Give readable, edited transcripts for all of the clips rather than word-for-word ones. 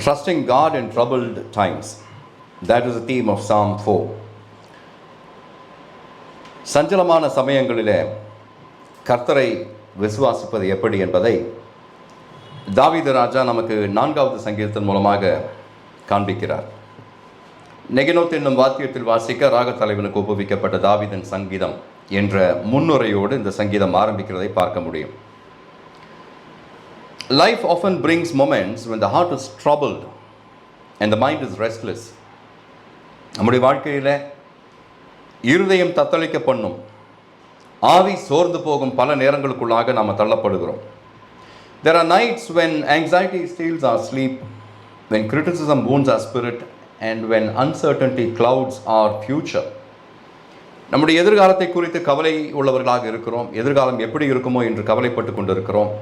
Trusting God in troubled times. That is the theme of Psalm 4. சஞ்சலமான சமயங்களிலே கர்த்தரை விசுவாசிப்பது எப்படி என்பதை தாவீது ராஜா நமக்கு 4வது சங்கீதத்தின் மூலமாக காண்பிக்கிறார். நெகினோத் என்னும் வாத்தியத்தில் வாசிக்க ராக தலைவனுக்கு ஒப்புவிக்கப்பட்ட தாவீதின் சங்கீதம் என்ற முன்னுரையோடு இந்த சங்கீதம் ஆரம்பிக்கிறதை பார்க்க முடியும். Life often brings moments when the heart is troubled and the mind is restless. நம்முடைய வாழ்க்கையில் இருதயம் தத்தளிக்க பண்ணும், ஆவி சோர்ந்து போகும் பல நேரங்களுக்குள்ளாக நாம் தள்ளப்படுகிறோம். There are nights when anxiety steals our sleep, when criticism wounds our spirit, and when uncertainty clouds our future. நம்முடைய எதிர்காலத்தை குறித்து கவலை உள்ளவர்களாக இருக்கிறோம். எதிர்காலம் எப்படி இருக்குமோ என்று கவலைப்பட்டு கொண்டிருக்கிறோம்.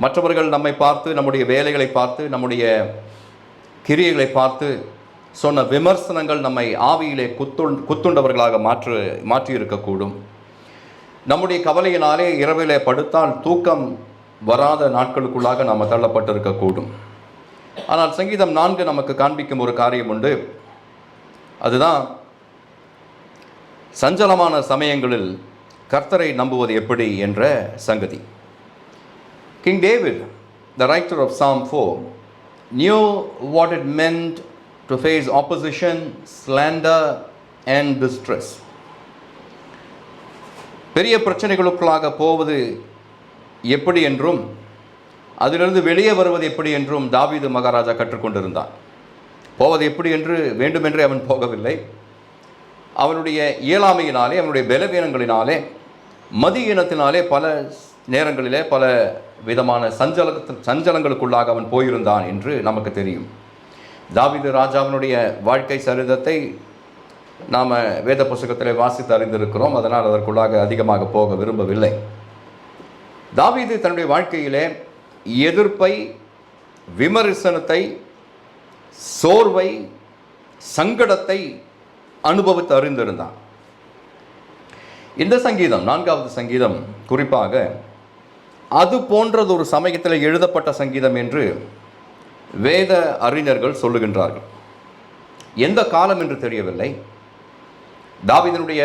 மற்றவர்கள் நம்மை பார்த்து, நம்முடைய வேலைகளை பார்த்து, நம்முடைய கிரியைகளை பார்த்து சொன்ன விமர்சனங்கள் நம்மை ஆவியிலே குத்துண்டவர்களாக மாற்றியிருக்கக்கூடும். நம்முடைய கவலையினாலே இரவிலே படுத்தால் தூக்கம் வராத நாட்களுக்குள்ளாக நாம் தள்ளப்பட்டிருக்கக்கூடும். ஆனால் சங்கீதம் 4 நமக்கு காண்பிக்கும் ஒரு காரியம் உண்டு. அதுதான் சஞ்சலமான சமயங்களில் கர்த்தரை நம்புவது எப்படி என்ற சங்கதி. King David, the writer of Psalm 4, knew what it meant to face opposition, slander and distress. பெரிய பிரச்சனைகளுக்குள்ளாக போவது எப்படி என்றும் அதிலிருந்து வெளியே வருவது எப்படி என்றும் தாவீது மகாராஜா கற்றுக்கொண்டிருந்தான். போவது எப்படி என்று வேண்டுமென்றே அவன் போகவில்லை. அவனுடைய இயலாமையினாலே, அவனுடைய பலவீனங்களினாலே, மதியீனத்தினாலே பல நேரங்களிலே பல விதமான சஞ்சலங்களுக்குள்ளாக அவன் போயிருந்தான் என்று நமக்கு தெரியும். தாவீது ராஜாவினுடைய வாழ்க்கை சரிதத்தை நாம் வேத புத்தகத்தில் வாசித்து அறிந்திருக்கிறோம். அதனால் அதற்குள்ளாக அதிகமாக போக விரும்பவில்லை. தாவீது தன்னுடைய வாழ்க்கையிலே எதிர்ப்பை, விமர்சனத்தை, சோர்வை, சங்கடத்தை அனுபவித்து அறிந்திருந்தான். இந்த சங்கீதம் 4வது சங்கீதம் குறிப்பாக அது போன்றது ஒரு சமயத்தில் எழுதப்பட்ட சங்கீதம் என்று வேத அறிஞர்கள் சொல்லுகின்றார்கள். எந்த காலம் என்று தெரியவில்லை. தாவீதினுடைய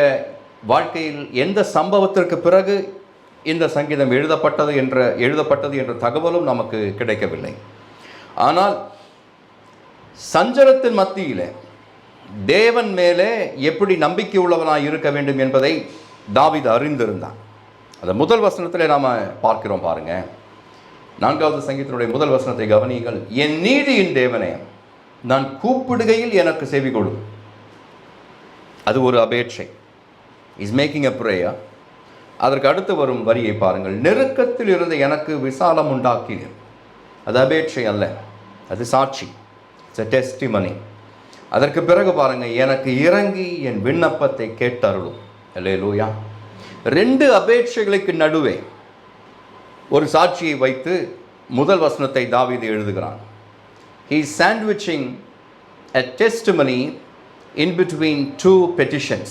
வாழ்க்கையில் எந்த சம்பவத்திற்கு பிறகு இந்த சங்கீதம் எழுதப்பட்டது என்ற தகவலும் நமக்கு கிடைக்கவில்லை. ஆனால் சஞ்சலத்தின் மத்தியிலே தேவன் மேலே எப்படி நம்பிக்கை உள்ளவனாய் இருக்க வேண்டும் என்பதை தாவீது அறிந்திருந்தான். அதை முதல் வசனத்தில் நாம் பார்க்கிறோம். பாருங்க, 4வது சங்கீதத்தினுடைய முதல் வசனத்தை கவனியுங்கள். என் நீதியின் தேவனே, நான் கூப்பிடுகையில் எனக்கு செவி கொடு. அது ஒரு அபேட்சை. Is making a prayer. அதற்கு அடுத்து வரும் வரியை பாருங்கள். நெருக்கத்தில் இருந்த எனக்கு விசாலம் உண்டாக்கினேன். அது அபேட்சை அல்ல, அது சாட்சி. It's a testimony. அதற்கு பிறகு பாருங்கள், எனக்கு இறங்கி என் விண்ணப்பத்தை கேட்டருளும். அல்லேலூயா. 2 அபேட்சைகளுக்கு நடுவே ஒரு சாட்சியை வைத்து முதல் வசனத்தை தாவீது எழுதுகிறான். He is sandwiching a testimony in between 2 petitions.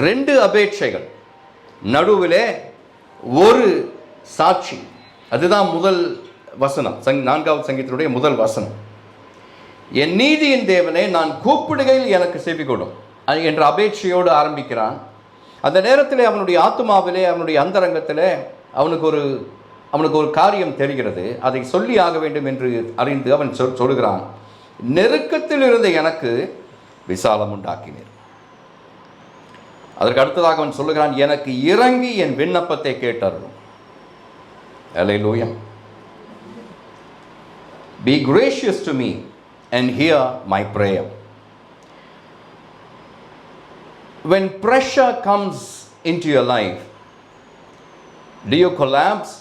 2 அபேட்சைகள் நடுவிலே ஒரு சாட்சி. அதுதான் முதல் வசனம், 4வது சங்கீதத்தினுடைய முதல் வசனம். என் நீதியின் தேவனே, நான் கூப்பிடுகையில் எனக்கு செவி கொடும் என்ற அபேட்சையோடு ஆரம்பிக்கிறான். அந்த நேரத்தில் அவனுடைய ஆத்துமாவிலே, அவனுடைய அந்தரங்கத்திலே அவனுக்கு ஒரு காரியம் தெரிகிறது. அதை சொல்லி ஆக வேண்டும் என்று அறிந்து அவன் சொல்லுகிறான், நெருக்கத்தில் இருந்த எனக்கு விசாலம் உண்டாக்கினீர். அதற்கு அடுத்ததாக அவன் சொல்லுகிறான், எனக்கு இறங்கி என் விண்ணப்பத்தை கேட்டருளும். அல்லேலூயா. Be gracious to me and hear my prayer. When pressure comes into your life, do you collapse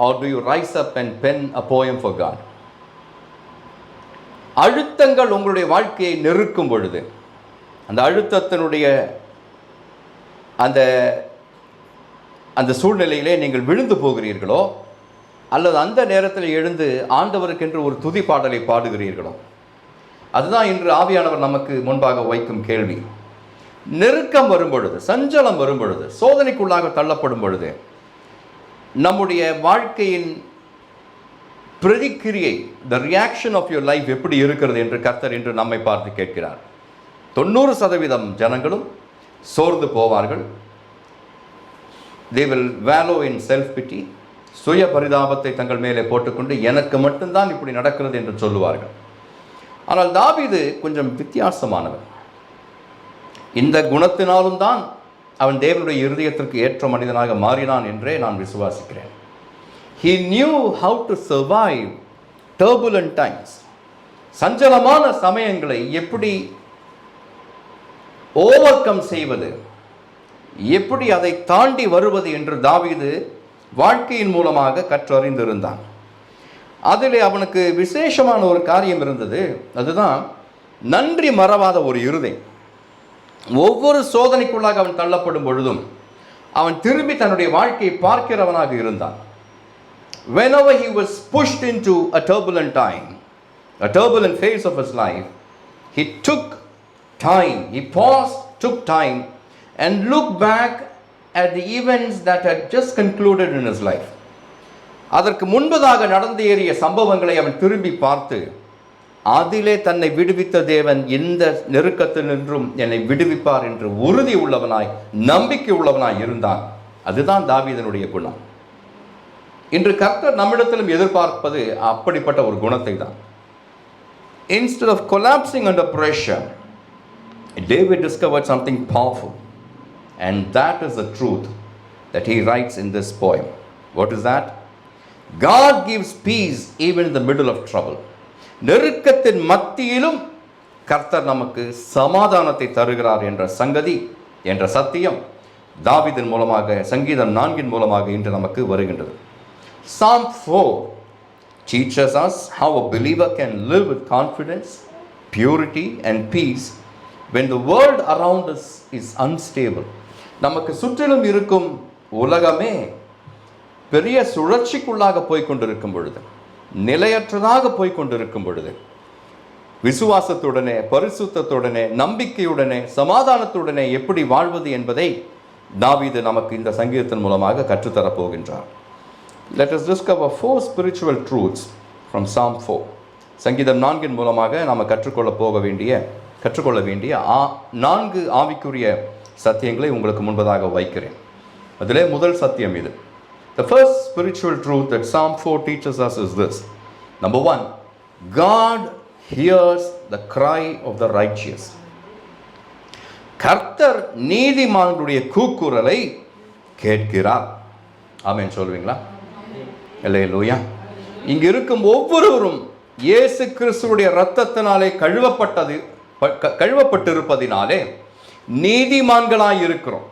or do you rise up and pen a poem for God? அழுத்தங்கள் உங்களுடைய வாழ்க்கையை நெருக்கும் பொழுது, அந்த அழுத்தத்தினுடைய அந்த சூழ்நிலையிலே நீங்கள் விழுந்து போகிறீர்களோ, அல்லது அந்த நேரத்தில் எழுந்து ஆண்டவருக்கென்று ஒரு துதி பாடலை பாடுகிறீர்களோ, அதுதான் இன்று ஆவியானவர் நமக்கு முன்பாக வைக்கும் கேள்வி. நெருக்கம் வரும் பொழுது, சஞ்சலம் வரும் பொழுது, சோதனைக்குள்ளாக தள்ளப்படும் பொழுது, நம்முடைய வாழ்க்கையின் பிரதிக்கிரியை, the reaction of your life எப்படி இருக்கிறது என்று கர்த்தர் என்று நம்மை பார்த்து கேட்கிறார். 90% ஜனங்களும் சோர்ந்து போவார்கள். they will wallow in self pity, சுய பரிதாபத்தை தங்கள் மேலே போட்டுக்கொண்டு எனக்கு மட்டும்தான் இப்படி நடக்கிறது என்று சொல்லுவார்கள். ஆனால் தாவீது கொஞ்சம் வித்தியாசமானவர். இந்த குணத்தினாலும் தான் அவன் தேவனுடைய இருதயத்திற்கு ஏற்ற மனிதனாக மாறினான் என்றே நான் விசுவாசிக்கிறேன். he knew how to survive turbulent times, சஞ்சலமான சமயங்களை எப்படி ஓவர் கம் செய்வது, எப்படி அதை தாண்டி வருவது என்று தாவீது வாழ்க்கையின் மூலமாக கற்றறிந்திருந்தான். அதில் அவனுக்கு விசேஷமான ஒரு காரியம் இருந்தது. அதுதான் நன்றி மறவாத ஒரு இருதயம். ஒவ்வொரு சோதனைக்குள்ளாக அவன் தள்ளப்படும் பொழுதும் அவன் திரும்பி தன்னுடைய வாழ்க்கையை பார்க்கிறவனாக இருந்தான். whenever he was pushed into a turbulent time, a turbulent phase of his life, he took time, he paused, took time and looked back at the events that had just concluded in his life. அதற்கு முன்பதாக நடந்து ஏறிய சம்பவங்களை அவன் திரும்பி பார்த்து அதிலே தன்னை விடுவித்த தேவன் இந்த நெருக்கத்தில் நின்றும் என்னை விடுவிப்பார் என்று உறுதி உள்ளவனாய், நம்பிக்கை உள்ளவனாய் இருந்தான். அதுதான் தாவீதனுடைய குணம். இன்று கர்த்தர் நம்மிடத்திலும் எதிர்பார்ப்பது அப்படிப்பட்ட ஒரு குணத்தை தான். Instead of collapsing under pressure, David discovered something powerful, and that is the truth that he writes in this poem. What is that? God gives peace even in the middle of trouble. நெருக்கத்தின் மத்தியிலும் கர்த்தர் நமக்கு சமாதானத்தை தருகிறார் என்ற சங்கதி, என்ற சத்தியம் தாவீதின் மூலமாக, சங்கீதம் 4 மூலமாக இன்று நமக்கு வருகின்றது. Psalm 4 teaches us how a believer can live with confidence, purity and peace when the world around us is unstable. நமக்கு சுற்றிலும் இருக்கும் உலகமே பெரிய சுழற்சிக்குள்ளாக போய்கொண்டிருக்கும் பொழுது, நிலையற்றதாக போய்கொண்டிருக்கும் பொழுது, விசுவாசத்துடனே, பரிசுத்தத்துடனே, நம்பிக்கையுடனே, சமாதானத்துடனே எப்படி வாழ்வது என்பதை தாவீது நமக்கு இந்த சங்கீதத்தின் மூலமாக கற்றுத்தரப் போகின்றார். Let us discover 4 spiritual truths from Psalm 4. சங்கீதம் 4 மூலமாக நாம் கற்றுக்கொள்ள வேண்டிய 4 ஆவிக்குரிய சத்தியங்களை உங்களுக்கு முன்பதாக வைக்கிறேன். அதிலே முதல் சத்தியம் இது. The first spiritual truth that Psalm 4 teaches us is this. Number 1, God hears the cry of the righteous. கர்த்தர் நீதிமான்களுடைய கூக்குரலை கேட்கிறார். ஆமென் சொல்வீங்களா? அல்லேலூயா. இங்கு இருக்கும் ஒவ்வொருவரும் இயேசு கிறிஸ்துவுடைய இரத்தத்தினாலே கழுவப்பட்டிருப்பதினாலே நீதிமான்களாய் இருக்கிறோம்.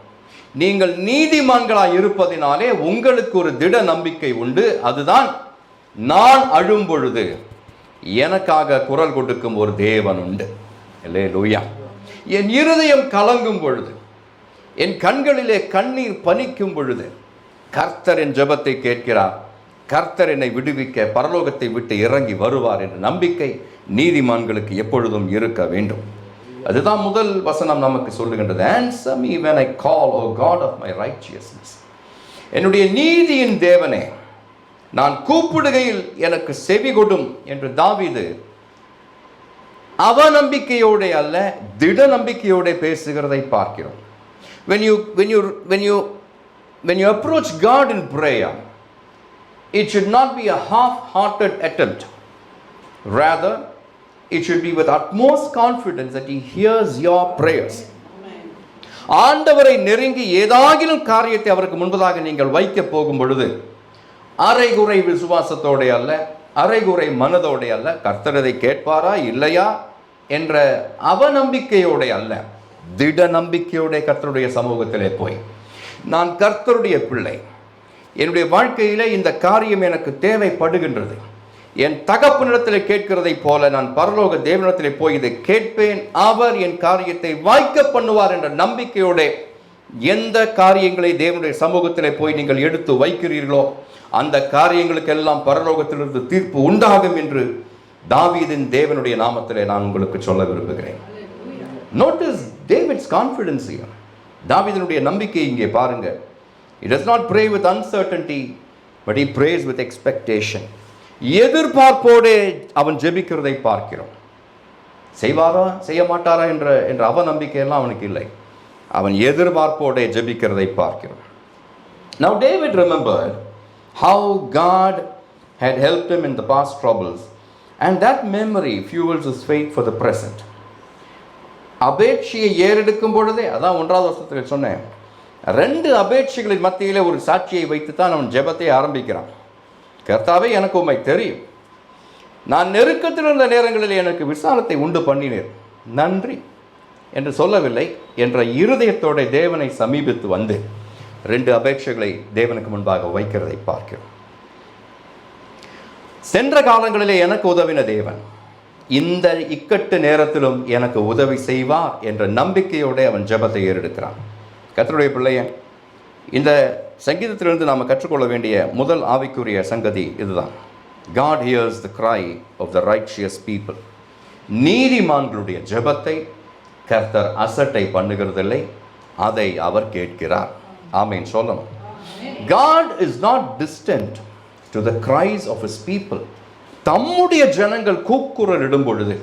நீங்கள் நீதிமான்களாய் இருப்பதினாலே உங்களுக்கு ஒரு திட நம்பிக்கை உண்டு. அதுதான், நான் அழும் பொழுது எனக்காக குரல் கொடுக்கும் ஒரு தேவன் உண்டு. அல்லேலூயா. என் இருதயம் கலங்கும் பொழுது, என் கண்களிலே கண்ணீர் பனிக்கும் பொழுது கர்த்தர் என் ஜெபத்தை கேட்கிறார். கர்த்தர் என்னை விடுவிக்க பரலோகத்தை விட்டு இறங்கி வருவார் என்ற நம்பிக்கை நீதிமான்களுக்கு எப்பொழுதும் இருக்க வேண்டும். அதுதான் முதல் வசனம் நமக்கு சொல்லுகின்றது. Answer me when I call, O God of my righteousness. என்னுடைய நீதியின் தேவனே, நான் கூப்பிடுகையில் எனக்கு செவி கொடும் என்று தாவீது அவநம்பிக்கையோட அல்ல, திட நம்பிக்கையோட பேசுகிறதை பார்க்கிறோம். When you approach God in prayer, it should not be a half-hearted attempt. Rather, it should be with utmost confidence that He hears your prayers. ஆண்டவரை நெருங்கி ஏதாகிலும் காரியத்தை அவருக்கு முன்பதாக நீங்கள் வைக்க போகும் பொழுது அரைகுறை விசுவாசத்தோட அல்ல, அரைகுறை மனதோட அல்ல, கர்த்தர் அதை கேட்பாரா இல்லையா என்ற அவநம்பிக்கையோட அல்ல, திட நம்பிக்கையோட கர்த்தருடைய சமூகத்திலே போய், நான் கர்த்தருடைய பிள்ளை, என்னுடைய வாழ்க்கையிலே இந்த காரியம் எனக்கு தேவைப்படுகின்றது, என் தகப்பனிடத்தில் கேட்கிறதை போல நான் பரலோக தேவனிடத்திலே போய் இதை கேட்பேன், அவர் என் காரியத்தை வாய்க்க பண்ணுவார் என்ற நம்பிக்கையோட எந்த காரியங்களை தேவனுடைய சமூகத்திலே போய் நீங்கள் எடுத்து வைக்கிறீர்களோ அந்த காரியங்களுக்கெல்லாம் பரலோகத்திலிருந்து தீர்ப்பு உண்டாகும் என்று தாவீதின் தேவனுடைய நாமத்திலே நான் உங்களுக்கு சொல்ல விரும்புகிறேன். Notice David's confidence here. தாவீதினுடைய நம்பிக்கை இங்கே பாருங்க. He does not pray with uncertainty, but he prays with expectation. எதிர்பார்ப்போடே அவன் ஜெபிக்கிறதை பார்க்கிறோம். செய்வாரா செய்ய மாட்டாரா என்ற அவநம்பிக்கையெல்லாம் அவனுக்கு இல்லை. அவன் எதிர்பார்ப்போடே ஜெபிக்கிறதை பார்க்கிறோம். Now David remembered how God had helped him in the past troubles, and that memory fuels his faith for the present. அபேட்சியை ஏறெடுக்கும் பொழுதே, அதான் 1வது வசனத்தில் சொன்னேன், 2 அபேட்சைகளின் மத்தியிலே ஒரு சாட்சியை வைத்து தான் அவன் ஜெபத்தை ஆரம்பிக்கிறான். கர்த்தாவே, எனக்கு உம்மை தெரியும், நான் நெருக்கத்தில் இருந்த நேரங்களில் எனக்கு விசாலத்தை உண்டு பண்ணினேன், நன்றி என்று சொல்லவில்லை என்ற இருதயத்தோட தேவனை சமீபித்து வந்து 2 அபேட்சைகளை தேவனுக்கு முன்பாக வைக்கிறதை பார்க்கிறோம். சென்ற காலங்களிலே எனக்கு உதவின தேவன் இந்த இக்கட்டு நேரத்திலும் எனக்கு உதவி செய்வார் என்ற நம்பிக்கையோடு அவன் ஜெபத்தை ஏறெடுக்கிறான். கர்த்தருடைய பிள்ளைய, இந்த சங்கீதத்திலிருந்து நாம் கற்றுக்கொள்ள வேண்டிய முதல் ஆவிக்குரிய சங்கதி இதுதான். God hears the cry of the righteous people. நீதிமான்களுடைய ஜெபத்தை கர்த்தர் அசட்டை பண்ணுகிறதில்லை, அதை அவர் கேட்கிறார். ஆமென் சொல்லணும். God is not distant to the cries of his people. தம்முடைய ஜனங்கள் கூக்குரல் இடும் பொழுது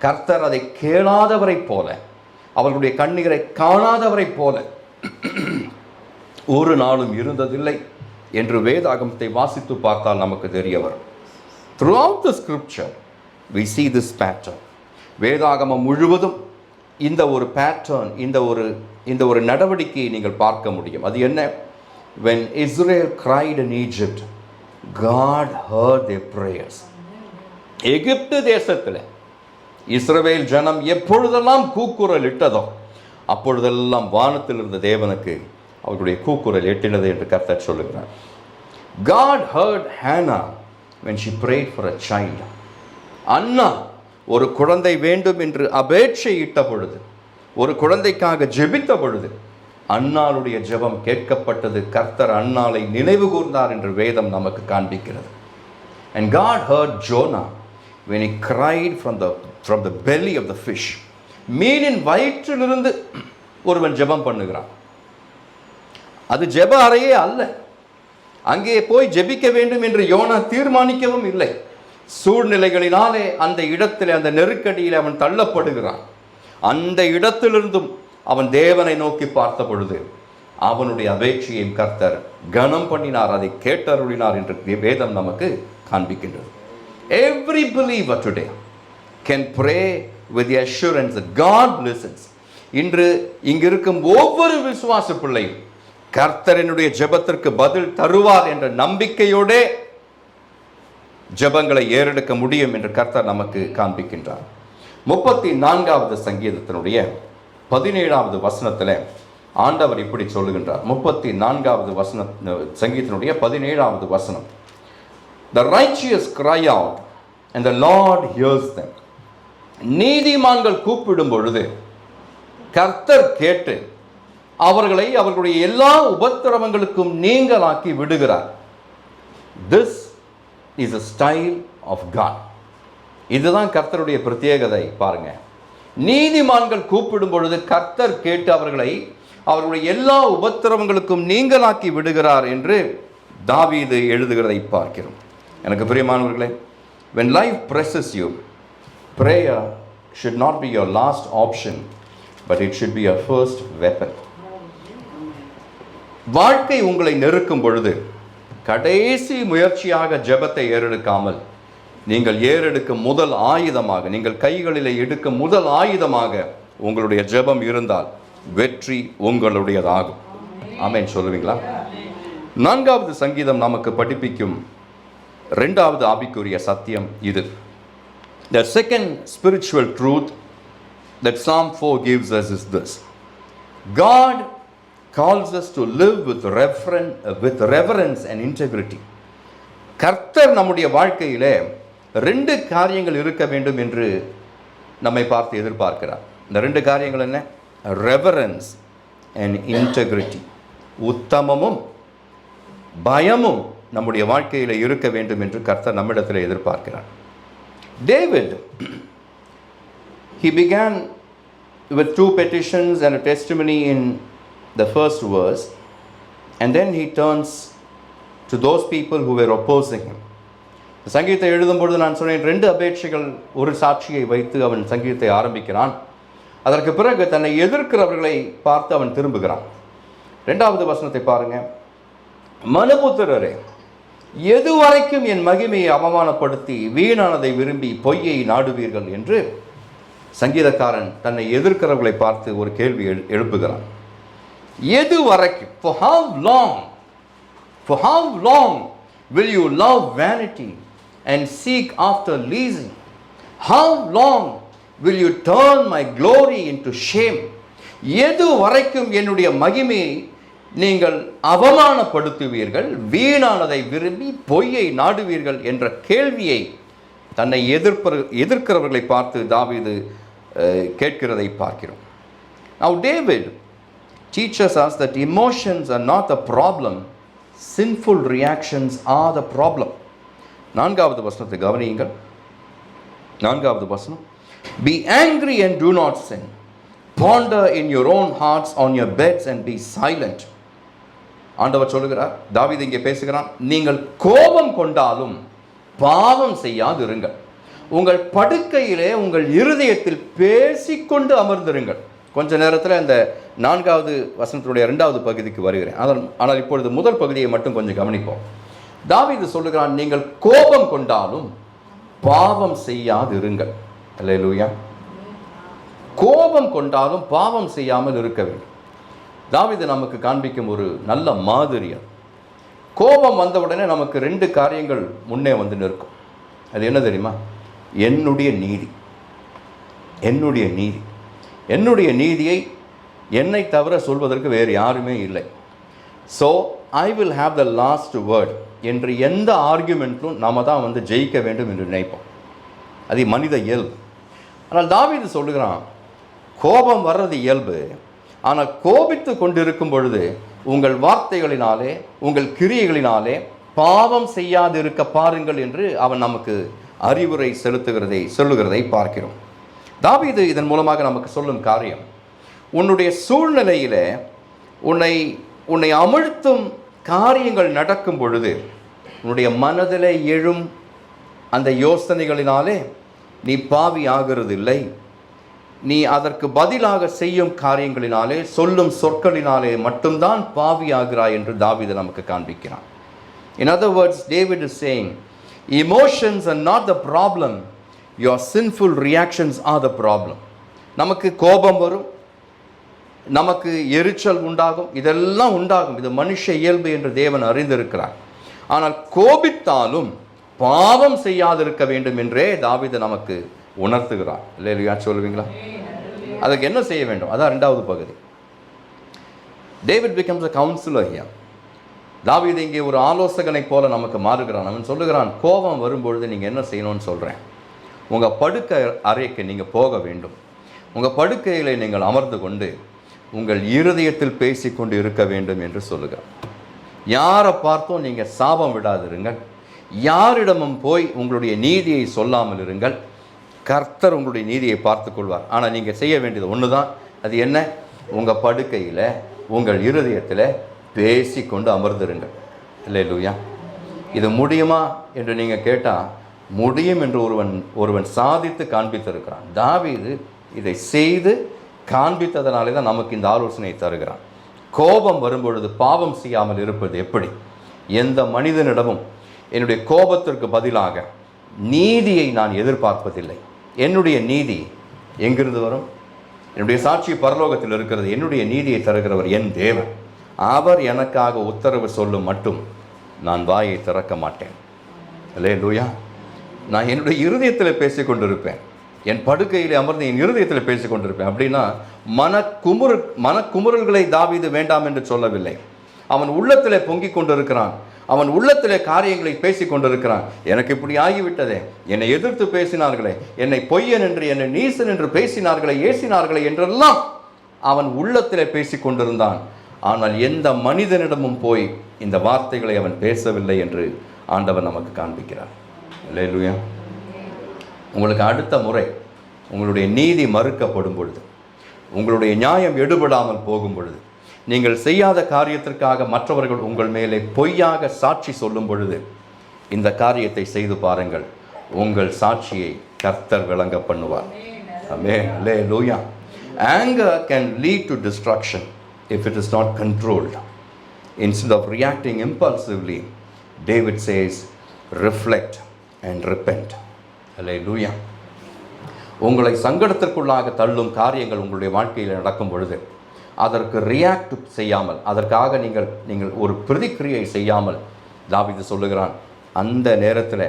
கர்த்தர் அதை கேளாதவரை போல, அவர்களுடைய கண்ணீரை காணாதவரை போல ஒரு நாளும் இருந்ததில்லை என்று வேதாகமத்தை வாசித்து பார்த்தால் நமக்கு தெரிய வரும். Throughout the scripture we see this pattern. வேதாகமம் முழுவதும் இந்த ஒரு பேட்டர்ன், இந்த ஒரு நடவடிக்கையை நீங்கள் பார்க்க முடியும். அது என்ன? When Israel cried in Egypt, God heard their prayers. எகிப்து தேசத்தில் இஸ்ரவேல் ஜனம் எப்பொழுதெல்லாம் கூக்குரல் இட்டதோ அப்பொழுதெல்லாம் வானத்தில் இருந்த தேவனுக்கு அவர்களுடைய கூக்குரல் எட்டினது என்று கர்த்தர் சொல்லுகிறார். God heard Hannah when she prayed for a child. அன்னா ஒரு குழந்தை வேண்டும் என்று அபேட்சை இட்ட பொழுது, ஒரு குழந்தைக்காக ஜெபித்த பொழுது அன்னாளுடைய ஜெபம் கேட்கப்பட்டது. கர்த்தர் அன்னாளை நினைவு கூர்ந்தார் என்று வேதம் நமக்கு காண்பிக்கிறது. And God heard Jonah when he cried from the belly of the fish. மீனின் வயிற்றிலிருந்து ஒருவன் ஜெபம் பண்ணுகிறான். அது ஜெப அறையே அல்ல. அங்கே போய் ஜெபிக்க வேண்டும் என்று யோனா தீர்மானிக்கவும் இல்லை. சூழ்நிலைகளினாலே அந்த இடத்தில், அந்த நெருக்கடியில் அவன் தள்ளப்படுகிறான். அந்த இடத்திலிருந்தும் அவன் தேவனை நோக்கி பார்த்த பொழுது அவனுடைய அபேட்சையை கர்த்தர் கனம் பண்ணினார், அதை கேட்டருளினார் என்று வேதம் நமக்கு காண்பிக்கின்றது. Every believer today can pray with the assurance that God listens. இன்று இங்கு இருக்கும் ஒவ்வொரு விசுவாச பிள்ளையும் கர்த்தரினுடைய ஜெபத்திற்கு பதில் தருவார் என்ற நம்பிக்கையோடு ஜெபங்களை ஏறெடுக்க முடியும் என்று கர்த்தர் நமக்கு காண்பிக்கின்றார். 34வது சங்கீதத்தினுடைய 17வது வசனத்தில் ஆண்டவர் இப்படி சொல்லுகின்றார். 34வது சங்கீதத்தினுடைய 17வது வசனம். The righteous cry out and the Lord hears them. நீதிமான்கள் கூப்பிடும் பொழுது கர்த்தர் கேட்டு அவர்களை அவர்களுடைய எல்லா உபத்திரவங்களுக்கும் நீங்களாக்கி விடுகிறார். This is a style of God. இதுதான் கர்த்தருடைய பிரத்யேகதை. பாருங்க, நீதிமான்கள் கூப்பிடும் பொழுது கர்த்தர் கேட்டு அவர்களை அவர்களுடைய எல்லா உபத்திரவங்களுக்கும் நீங்களாக்கி விடுகிறார் என்று தாவீது எழுதுகிறதை பார்க்கிறோம். எனக்கு பிரியமானவர்களே, when life presses you, prayer should not be your last option, but it should be your first weapon. வாழ்க்கை உங்களை நெருக்கும் பொழுது கடைசி முயற்சியாக ஜெபத்தை ஏறெடுக்காமல் நீங்கள் ஏறெடுக்கும் முதல் ஆயுதமாக, நீங்கள் கைகளில் எடுக்கும் முதல் ஆயுதமாக உங்களுடைய ஜெபம் இருந்தால் வெற்றி உங்களுடையதாகும். ஆமென் சொல்லுவீங்களா? 4வது சங்கீதம் நமக்கு படிப்பிக்கும் 2வது ஆவிக்குரிய சத்தியம் இது. The second spiritual truth that Psalm 4 gives us is this: God calls us to live with reverence and integrity. கர்த்தர் நம்முடைய வாழ்க்கையிலே 2 காரியங்கள் இருக்க வேண்டும் என்று நம்மை பார்த்து எதிர்பார்க்கிறார். இந்த 2 காரியங்கள் என்ன? Reverence and integrity. உத்தமமும் பயமும் நம்முடைய வாழ்க்கையில் இருக்க வேண்டும் என்று கர்த்தர் நம்மிடத்தில் எதிர்பார்க்கிறார். David, he began with 2 petitions and a testimony in the first verse, and then he turns to those people who were opposing him. சங்கீதத்தை எழுதும் பொழுது நான் சொன்னேன், 2 அபேட்சைகள் ஒரு சாட்சியை வைத்து அவன் சங்கீதத்தை ஆரம்பிக்கிறான். அதற்கு பிறகு தன்னை எதிர்க்கிறவர்களை பார்த்து அவன் திரும்புகிறான். 2வது வசனத்தை பாருங்க. மனுபுத்திரரே, எதுவரைக்கும் என் மகிமையை அவமானப்படுத்தி வீணானதை விரும்பி பொய்யை நாடுவீர்கள் என்று சங்கீதக்காரன் தன்னை எதிர்க்கிறவர்களை பார்த்து ஒரு கேள்வி எழுப்புகிறான். எது வரைக்கும்? For how long will you love vanity and seek after leasing? How long will you turn my glory into shame? எது வரைக்கும் என்னுடைய மகிமையை நீங்கள் அவமானப்படுத்துவீர்கள், வீணானதை விரும்பி பொய்யை நாடுவீர்கள் என்ற கேள்வியை தன்னை எதிர்க்கிறவர்களை பார்த்து தாவீது கேட்கிறதை பார்க்கிறோம். Now David teaches us that emotions are not the problem, sinful reactions are the problem. 4வது வசனத்தை கவனியுங்கள். 4வது வசனம், be angry and do not sin, ponder in your own hearts on your beds and be silent. ஆண்டவர் சொல்லுகிறார், தாவீது இங்கே பேசுகிறான், நீங்கள் கோபம் கொண்டாலும் பாவம் செய்யாதிருங்கள், உங்கள் படுக்கையிலே உங்கள் இருதயத்தில் பேசிக்கொண்டு அமர்ந்திருங்கள். கொஞ்ச நேரத்தில் இந்த 4வது வசனத்தினுடைய 2வது பகுதிக்கு வருகிறேன். ஆனால் இப்பொழுது முதல் பகுதியை மட்டும் கொஞ்சம் கவனிப்போம். தாவீது சொல்லுகிறான், நீங்கள் கோபம் கொண்டாலும் பாவம் செய்யாதிருங்கள். அல்லேலூயா. கோபம் கொண்டாலும் பாவம் செய்யாமல் இருக்க வேண்டும். தாவீது நமக்கு காண்பிக்கும் ஒரு நல்ல மாதிரி. கோபம் வந்தவுடனே நமக்கு 2 காரியங்கள் முன்னே வந்து நிற்கும். அது என்ன தெரியுமா? என்னுடைய நீதி. என்னுடைய நீதியை என்னை தவிர சொல்வதற்கு வேறு யாருமே இல்லை. So I will have the last word என்று எந்த ஆர்கியூமெண்ட்லும் நாம தான் வந்து ஜெயிக்க வேண்டும் என்று நினைப்போம். அது மனித இயல்பு. ஆனால் தாவீது சொல்லுகிறான், கோபம் வர்றது இயல்பு, ஆனால் கோபித்து கொண்டிருக்கும் பொழுது உங்கள் வார்த்தைகளினாலே உங்கள் கிரியைகளினாலே பாவம் செய்யாதிருக்க பாருங்கள் என்று அவன் நமக்கு அறிவுரை சொல்லுகிறதை பார்க்கிறோம். தாவீது இதன் மூலமாக நமக்கு சொல்லும் காரியம், உன்னுடைய சூழ்நிலையில் உன்னை அமிழ்த்தும் காரியங்கள் நடக்கும் பொழுது உன்னுடைய மனதில் எழும் அந்த யோசனைகளினாலே நீ பாவி ஆகிறதில்லை. நீ அதற்கு பதிலாக செய்யும் காரியங்களினாலே சொல்லும் சொற்களினாலே மட்டும்தான் பாவி ஆகிறாய் என்று தாவீது நமக்கு காண்பிக்கிறான். In other words, David is saying, emotions are not the problem, your sinful reactions are the problem. நமக்கு கோபம் வரும், நமக்கு எரிச்சல் உண்டாகும், இதெல்லாம் உண்டாகும். இது மனுஷ இயல்பு என்று தேவன் அறிந்திருக்கிறார். ஆனால் கோபித்தாலும் பாவம் செய்யாதிருக்க வேண்டும் என்றே தாவீது நமக்கு உணர்த்துகிறார். இல்லையா? சொல்லுவீங்களா? அதுக்கு என்ன செய்ய வேண்டும்? அதான் 2வது பகுதி. David becomes a counselor here. தாவீது இங்கே ஒரு ஆலோசகனை போல நமக்கு மாறுகிறான். அவன் சொல்லுகிறான், கோபம் வரும்பொழுது நீங்கள் என்ன செய்யணும்னு சொல்கிறேன். உங்கள் படுக்கை அறைக்கு நீங்கள் போக வேண்டும். உங்கள் படுக்கையில் நீங்கள் அமர்ந்து கொண்டு உங்கள் இருதயத்தில் பேசிக்கொண்டு இருக்க வேண்டும் என்று சொல்லுகிறார். யாரை பார்த்தும் நீங்கள் சாபம் விடாதிருங்கள், யாரிடமும் போய் உங்களுடைய நீதியை சொல்லாமல் இருங்கள். கர்த்தர் உங்களுடைய நீதியை பார்த்து கொள்வார். ஆனால் நீங்கள் செய்ய வேண்டியது ஒன்று தான். அது என்ன? உங்கள் படுக்கையில் உங்கள் இருதயத்தில் பேசிக்கொண்டு அமர்ந்திருங்கள். அல்லேலூயா. இது முடியுமா என்று நீங்கள் கேட்டால், முடியும் என்று ஒருவன் சாதித்து காண்பித்திருக்கிறான். தாவீது இதை செய்து காண்பித்ததனாலே தான் நமக்கு இந்த ஆலோசனை தருகிறான். கோபம் வரும்பொழுது பாவம் செய்யாமல் இருப்பது எப்படி? எந்த மனிதனிடமும் என்னுடைய கோபத்திற்கு பதிலாக நீதியை நான் எதிர்பார்ப்பதில்லை. என்னுடைய நீதி எங்கிருந்து வரும்? என்னுடைய சாட்சி பரலோகத்தில் இருக்கிறது. என்னுடைய நீதியை தருகிறவர் என் தேவன். அவர் எனக்காக உத்தரவு சொல்லும் மட்டும் நான் வாயை திறக்க மாட்டேன். அல்லேலூயா. நான் என்னுடைய இருதயத்தில் பேசிக்கொண்டிருப்பேன். என் படுக்கையில் அமர்ந்து என் இருதயத்தில் பேசிக்கொண்டிருப்பேன். அப்படின்னா மனக்குமுறல்களை தாவீது வேண்டாம் என்று சொல்லவில்லை. அவன் உள்ளத்திலே பொங்கிக் கொண்டிருக்கிறான். அவன் உள்ளத்திலே காரியங்களை பேசி கொண்டிருக்கிறான். எனக்கு இப்படி ஆகிவிட்டதே, என்னை எதிர்த்து பேசினார்களே, என்னை பொய்யன் என்று, என்னை நீசன் என்று பேசினார்களே, ஏசினார்களே என்றெல்லாம் அவன் உள்ளத்திலே பேசி கொண்டிருந்தான். ஆனால் எந்த மனிதனிடமும் போய் இந்த வார்த்தைகளை அவன் பேசவில்லை என்று ஆண்டவர் நமக்கு காண்பிக்கிறார். அல்லேலூயா. உங்களுக்கு அடுத்த முறை உங்களுடைய நீதி மறுக்கப்படும் பொழுது, உங்களுடைய நியாயம் எடுபடாமல் போகும் பொழுது, நீங்கள் செய்யாத காரியத்திற்காக மற்றவர்கள் உங்கள் மேலே பொய்யாக சாட்சி சொல்லும் பொழுது, இந்த காரியத்தை செய்து பாருங்கள், உங்கள் சாட்சியை கர்த்தர் விளங்க பண்ணுவார். ஆமென். அல்லேலூயா. Anger can lead to destruction if it is not controlled. Instead of reacting impulsively, David says, reflect and repent. Hallelujah. உங்களை சங்கடத்திற்குள்ளாக தள்ளும் காரியங்கள் உங்களுடைய வாழ்க்கையில் நடக்கும் பொழுது அதற்கு ரியாக்ட் செய்யாமல், அதற்காக நீங்கள் ஒரு பிரதிக்கிரியை செய்யாமல், தாவீது சொல்லுகிறான், அந்த நேரத்தில்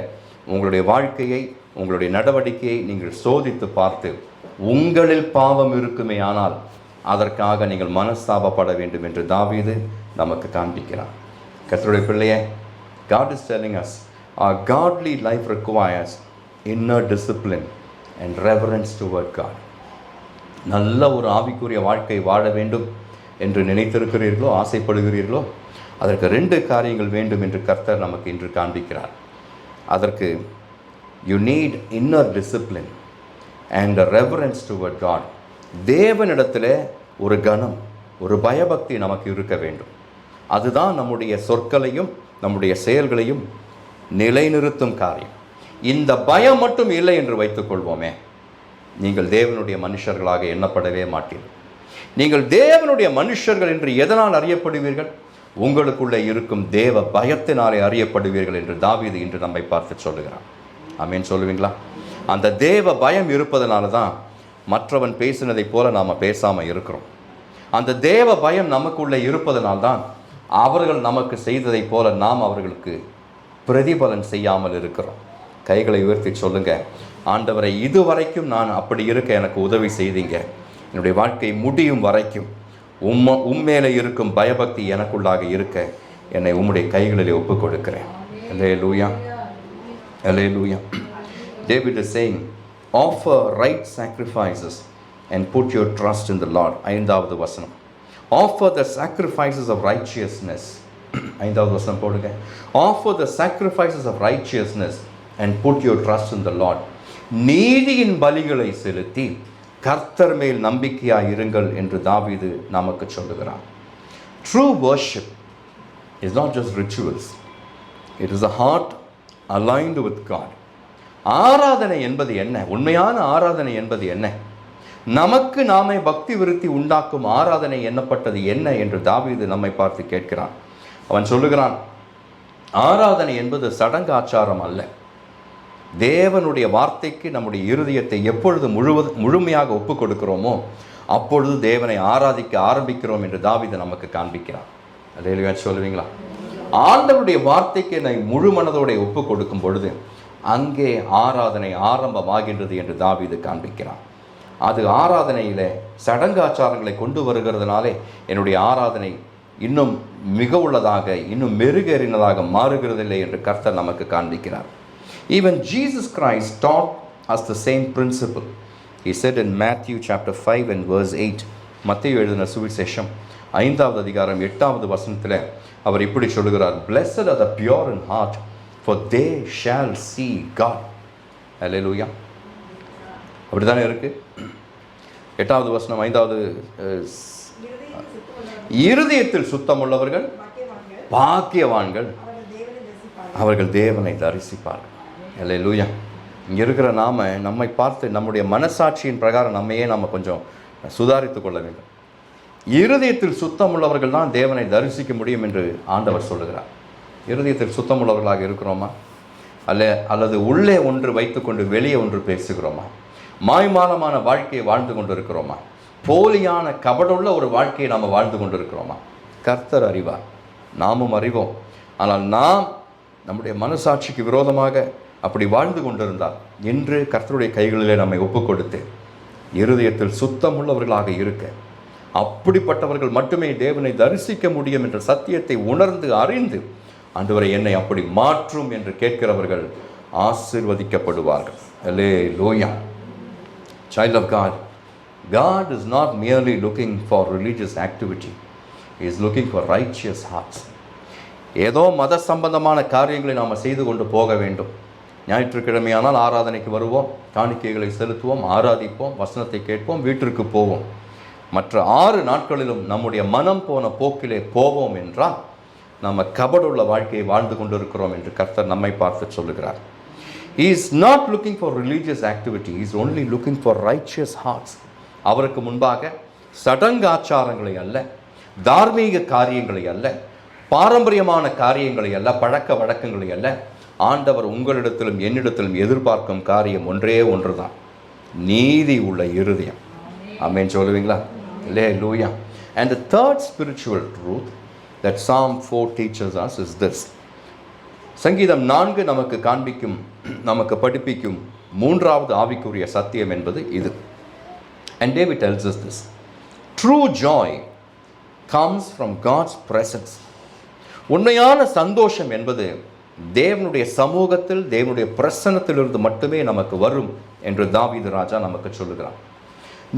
உங்களுடைய வாழ்க்கையை, உங்களுடைய நடவடிக்கையை நீங்கள் சோதித்து பார்த்து உங்களில் பாவம் இருக்குமே ஆனால் அதற்காக நீங்கள் மனஸ்தாபப்பட வேண்டும் என்று தாவீது நமக்கு காண்பிக்கிறார். கர்த்தருடைய பிள்ளையே, God is telling us our godly life requires inner discipline and reverence toward God. நல்ல ஒரு ஆவிக்குரிய வாழ்க்கை வாழ வேண்டும் என்று நினைத்திருக்கிறீர்களோ, ஆசைப்படுகிறீர்களோ, அதற்கு 2 காரியங்கள் வேண்டும் என்று கர்த்தர் நமக்கு இன்று காண்பிக்கிறார். அதற்கு you need inner discipline and a reverence toward God. தேவனிடத்தில் ஒரு கனம், ஒரு பயபக்தி நமக்கு இருக்க வேண்டும். அதுதான் நம்முடைய சொற்களையும் நம்முடைய செயல்களையும் நிலைநிறுத்தும் காரியம். இந்த பயம் மட்டும் இல்லை என்று வைத்துக்கொள்வோமே, நீங்கள் தேவனுடைய மனுஷர்களாக எண்ணப்படவே மாட்டீர்கள். நீங்கள் தேவனுடைய மனுஷர்கள் என்று எதனால் அறியப்படுவீர்கள்? உங்களுக்குள்ளே இருக்கும் தேவ பயத்தினாலே அறியப்படுவீர்கள் என்று தாவீது இன்று நம்மை பார்த்து சொல்லுகிறான். ஆமென் சொல்லுவீங்களா? அந்த தேவ பயம் இருப்பதனால தான் மற்றவன் பேசினதைப் போல நாம் பேசாமல் இருக்கிறோம். அந்த தேவ பயம் நமக்குள்ளே இருப்பதனால்தான் அவர்கள் நமக்கு செய்ததைப் போல நாம் அவர்களுக்கு பிரதிபலன் செய்யாமல் இருக்கிறோம். கைகளை உயர்த்தி சொல்லுங்க, ஆண்டவரை, இதுவரைக்கும் நான் அப்படி இருக்க எனக்கு உதவி செய்தீங்க. என்னுடைய வாழ்க்கை முடியும் வரைக்கும் உம்மேலே இருக்கும் பயபக்தி எனக்குள்ளாக இருக்க என்னை உம்முடைய கைகளிலே ஒப்புக் கொடுக்கிறேன். அல்லேலூயா, அல்லேலூயா. David is saying, offer right sacrifices and put your trust in the Lord. 5வது வசனம். Offer the sacrifices of righteousness. 5வது வசனம் போடுங்க. Offer the sacrifices of righteousness and put your trust in the Lord. நீதியின் பலிகளை செலுத்தி கர்த்தர் மேல் நம்பிக்கையாய் இருங்கள் என்று தாவீது நமக்கு சொல்லுகிறார். True worship is not just rituals. It is a heart aligned with God. ஆராதனை என்பது என்ன? உண்மையான ஆராதனை என்பது என்ன? நமக்கு நாமே பக்தி விருத்தி உண்டாக்கும் ஆராதனை எண்ணப்பட்டது என்ன என்று தாவீது நம்மை பார்த்து கேட்கிறான். அவன் சொல்லுகிறான், ஆராதனை என்பது சடங்காச்சாரம் அல்ல. தேவனுடைய வார்த்தைக்கு நம்முடைய இருதயத்தை எப்பொழுது முழுமையாக ஒப்புக் கொடுக்கிறோமோ அப்பொழுது தேவனை ஆராதிக்க ஆரம்பிக்கிறோம் என்று தாவீது நமக்கு காண்பிக்கிறான். அல்லேலூயா சொல்லுவீங்களா? ஆண்டவருடைய வார்த்தைக்கு என்னை முழு மனதோட ஒப்புக் கொடுக்கும் பொழுது அங்கே ஆராதனை ஆரம்பமாகின்றது என்று தாவீது காண்பிக்கிறான். அது ஆராதனையில் சடங்காச்சாரங்களை கொண்டு வருகிறதுனாலே என்னுடைய ஆராதனை இன்னும் மிக உள்ளதாக, இன்னும் மெருகேறினதாக மாறுகிறதில்லை என்று கர்த்தர் நமக்கு காண்பிக்கிறார். Even Jesus Christ taught us the same principle. He said in Matthew chapter 5 and verse 8, மத்தேயு எழுதின சுவிசேஷம் 5வது அதிகாரம் 8வது வசனத்தில் அவர் இப்படி சொல்லுகிறார், Blessed are the pure in heart, for they shall see God. Hallelujah. அப்படிதானே இருக்கு. 8வது வசனம் 5வது, இருதயத்தில் சுத்தமுள்ளவர்கள் பாக்கியவான்கள், அவர்கள் தேவனை தரிசிப்பார்கள். அல்லேலூயா. இங்கே இருக்கிற நம்மை பார்த்து நம்முடைய மனசாட்சியின் பிரகாரம் நம்மையே நாம் கொஞ்சம் சுதாரித்து கொள்ள வேண்டும். இருதயத்தில் சுத்தமுள்ளவர்கள் தான் தேவனை தரிசிக்க முடியும் என்று ஆண்டவர் சொல்லுகிறார். இருதயத்தில் சுத்தமுள்ளவர்களாக இருக்கிறோமா? அல்லது உள்ளே ஒன்று வைத்துக்கொண்டு வெளியே ஒன்று பேசுகிறோமா? மாய்மாலமான வாழ்க்கையை வாழ்ந்து கொண்டு இருக்கிறோமா? போலியான கபடுள்ள ஒரு வாழ்க்கையை நாம் வாழ்ந்து கொண்டு இருக்கிறோமா? கர்த்தர் அறிவார், நாமும் அறிவோம். ஆனால் நாம் நம்முடைய மனசாட்சிக்கு விரோதமாக அப்படி வாழ்ந்து கொண்டிருந்தால் இன்று கர்த்தருடைய கைகளிலே நம்மை ஒப்புக் கொடுத்து இருதயத்தில் சுத்தமுள்ளவர்களாக இருக்க, அப்படிப்பட்டவர்கள் மட்டுமே தேவனை தரிசிக்க முடியும் என்ற சத்தியத்தை உணர்ந்து அறிந்து, ஆண்டவரை என்னை அப்படி மாற்றும் என்று கேட்கிறவர்கள் ஆசீர்வதிக்கப்படுவார்கள். அல்லேலூயா. Child of God, God is not merely looking for religious activity. He is looking for righteous hearts. ஏதோ மத சம்பந்தமான காரியங்களை நாம் செய்து கொண்டு போக வேண்டும். ஞாயிற்றுக்கிழமையானால் ஆராதனைக்கு வருவோம், காணிக்கைகளை செலுத்துவோம், ஆராதிப்போம், வசனத்தை கேட்போம், வீட்டிற்கு போவோம். மற்ற 6 நாட்களிலும் நம்முடைய மனம் போன போக்கிலே போவோம் என்றால் நம்ம கபடுள்ள வாழ்க்கையை வாழ்ந்து கொண்டிருக்கிறோம் என்று கர்த்தர் நம்மை பார்த்து சொல்லுகிறார். He is not looking for religious activity. He is only looking for righteous hearts. அவருக்கு முன்பாக சடங்காச்சாரங்களை அல்ல, தார்மீக காரியங்களை அல்ல, பாரம்பரியமான காரியங்களை அல்ல, பழக்க வழக்கங்களை அல்ல. ஆண்டவர் உங்களிடத்திலும் என்னிடத்திலும் எதிர்பார்க்கும் காரியம் ஒன்றே ஒன்று தான், நீதி உள்ள இருதயம். ஆமென் சொல்லுவீங்களா? Hallelujah. And the third spiritual truth that Psalm 4 teaches us is this. சங்கீதம் 4 நமக்கு காண்பிக்கும், நமக்கு படிப்பிக்கும் மூன்றாவது ஆவிக்குரிய சத்தியம் என்பது இது. And David tells us this. True joy comes from God's presence. உண்மையான சந்தோஷம் என்பது தேவனுடைய சமூகத்தில், தேவனுடைய பிரசன்னத்திலிருந்து மட்டுமே நமக்கு வரும் என்று தாவீது ராஜா நமக்கு சொல்லுகிறார்.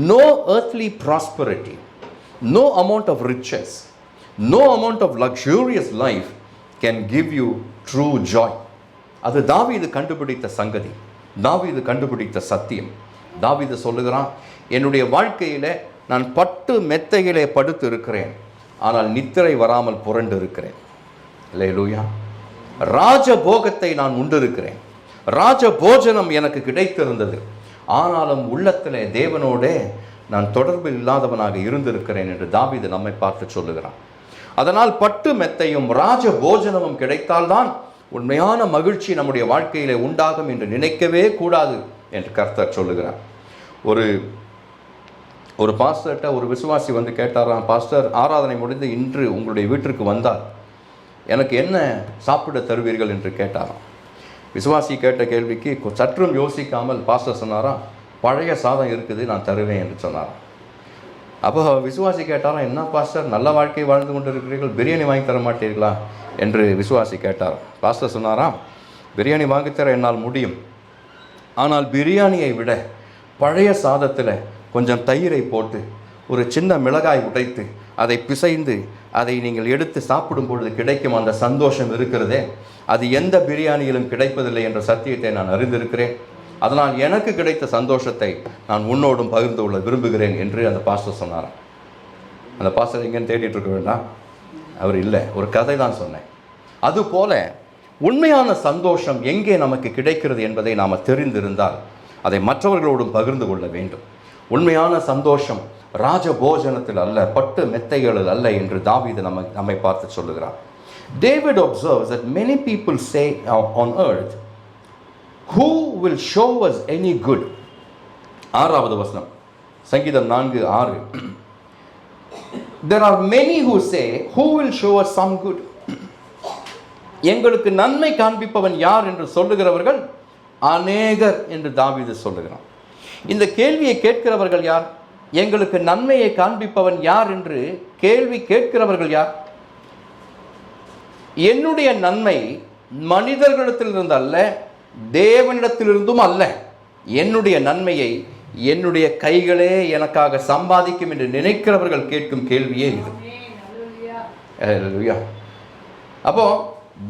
No earthly prosperity, no amount of riches, no amount of luxurious life can give you true joy. அது தாவீது கண்டுபிடித்த சங்கதி, தாவீது கண்டுபிடித்த சத்தியம். தாவீது சொல்லுகிறான், என்னுடைய வாழ்க்கையில் நான் பட்டு மெத்தையிலே படுத்து இருக்கிறேன், ஆனால் நித்திரை வராமல் புரண்டு இருக்கிறேன். அல்லேலூயா. ராஜபோகத்தை நான் உண்டிருக்கிறேன், ராஜபோஜனம் எனக்கு கிடைத்திருந்தது, ஆனாலும் உள்ளத்திலே தேவனோடே நான் தொடர்பு இல்லாதவனாக இருந்திருக்கிறேன் என்று தாவீது நம்மை பார்த்து சொல்லுகிறான். அதனால் பட்டு மெத்தையும் ராஜபோஜனமும் கிடைத்தால்தான் உண்மையான மகிழ்ச்சி நம்முடைய வாழ்க்கையிலே உண்டாகும் என்று நினைக்கவே கூடாது என்று கர்த்தர் சொல்லுகிறார். ஒரு பாஸ்டர்கிட்ட ஒரு விசுவாசி வந்து கேட்டாராம், பாஸ்டர், ஆராதனை முடிந்து இன்று உங்களுடைய வீட்டிற்கு வந்தார், எனக்கு என்ன சாப்பிட தருவீர்கள் என்று கேட்டாராம். விசுவாசி கேட்ட கேள்விக்கு சற்றும் யோசிக்காமல் பாஸ்டர் சொன்னாராம், பழைய சாதம் இருக்குது, நான் தருவேன் என்று சொன்னாராம். அப்போ விசுவாசி கேட்டாராம், என்ன பாஸ்டர், நல்ல வாழ்க்கை வாழ்ந்து கொண்டு இருக்கிறீர்கள், பிரியாணி வாங்கி தர மாட்டீர்களா என்று விசுவாசி கேட்டாராம். பாஸ்டர் சொன்னாராம், பிரியாணி வாங்கித்தர என்னால் முடியும், ஆனால் பிரியாணியை விட பழைய சாதத்தில் கொஞ்சம் தயிரை போட்டு ஒரு சின்ன மிளகாய் உடைத்து அதை பிசைந்து அதை நீங்கள் எடுத்து சாப்பிடும் பொழுது கிடைக்கும் அந்த சந்தோஷம் இருக்கிறதே, அது எந்த பிரியாணியிலும் கிடைப்பதில்லை என்ற சத்தியத்தை நான் அறிந்திருக்கிறேன். அதனால் எனக்கு கிடைத்த சந்தோஷத்தை நான் உன்னோடும் பகிர்ந்து கொள்ள விரும்புகிறேன் என்று அந்த பாஸ்டர் சொன்னாராம். அந்த பாஸ்டர் எங்கேன்னு தேடிட்டு இருக்க வேண்டாம், அவர் இல்லை, ஒரு கதை தான் சொன்னேன். அதுபோல உண்மையான சந்தோஷம் எங்கே நமக்கு கிடைக்கிறது என்பதை நாம் தெரிந்திருந்தால் அதை மற்றவர்களோடும் பகிர்ந்து கொள்ள வேண்டும். உண்மையான சந்தோஷம் ராஜபோஜனத்தில் அல்ல, பட்டு மெத்தைகளில் அல்ல என்று தாவீது நம்மை பார்த்து சொல்லுகிறார். David observes that many people say on earth, who will show us any good? 6வது வசனம், சங்கீதம் 4:6. There are many who say, who will show us some good? எங்களுக்கு நன்மை காண்பிப்பவன் யார் என்று சொல்லுகிறவர்கள் அநேகர் என்று தாவீது சொல்லுகிறான். இந்த கேள்வியை கேட்கிறவர்கள் யார்? எங்களுக்கு நன்மையை காண்பிப்பவன் யார் என்று கேள்வி கேட்கிறவர்கள் யார்? என்னுடைய நன்மை மனிதர்களிடத்திலிருந்து அல்ல, தேவனிடத்திலிருந்தும் அல்ல. என்னுடைய நன்மையை என்னுடைய கைகளே எனக்காக சம்பாதிக்கும் என்று நினைக்கிறவர்கள் கேட்கும் கேள்வியே இது. அப்போ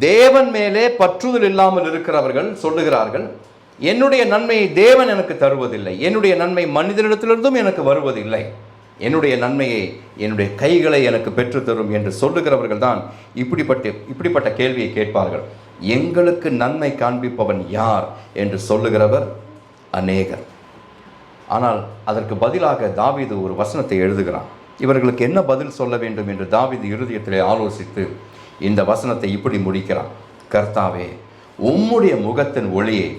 தேவன் மேலே பற்றுதல் இல்லாமல் இருக்கிறவர்கள் சொல்லுகிறார்கள், என்னுடைய நன்மையை தேவன் எனக்கு தருவதில்லை, என்னுடைய நன்மை மனிதனிடத்திலிருந்தும் எனக்கு வருவதில்லை, என்னுடைய நன்மையை என்னுடைய கைகளை எனக்கு பெற்றுத்தரும் என்று சொல்லுகிறவர்கள் தான் இப்படிப்பட்ட கேள்வியை கேட்பார்கள். எங்களுக்கு நன்மை காண்பிப்பவன் யார் என்று சொல்லுகிறவர் அநேகர். ஆனால் அதற்கு பதிலாக தாவீது ஒரு வசனத்தை எழுதுகிறான். இவர்களுக்கு என்ன பதில் சொல்ல வேண்டும் என்று தாவீது இருதயத்திலே ஆலோசித்து இந்த வசனத்தை இப்படி முடிக்கிறான். கர்த்தாவே, உம்முடைய முகத்தின் ஒளியை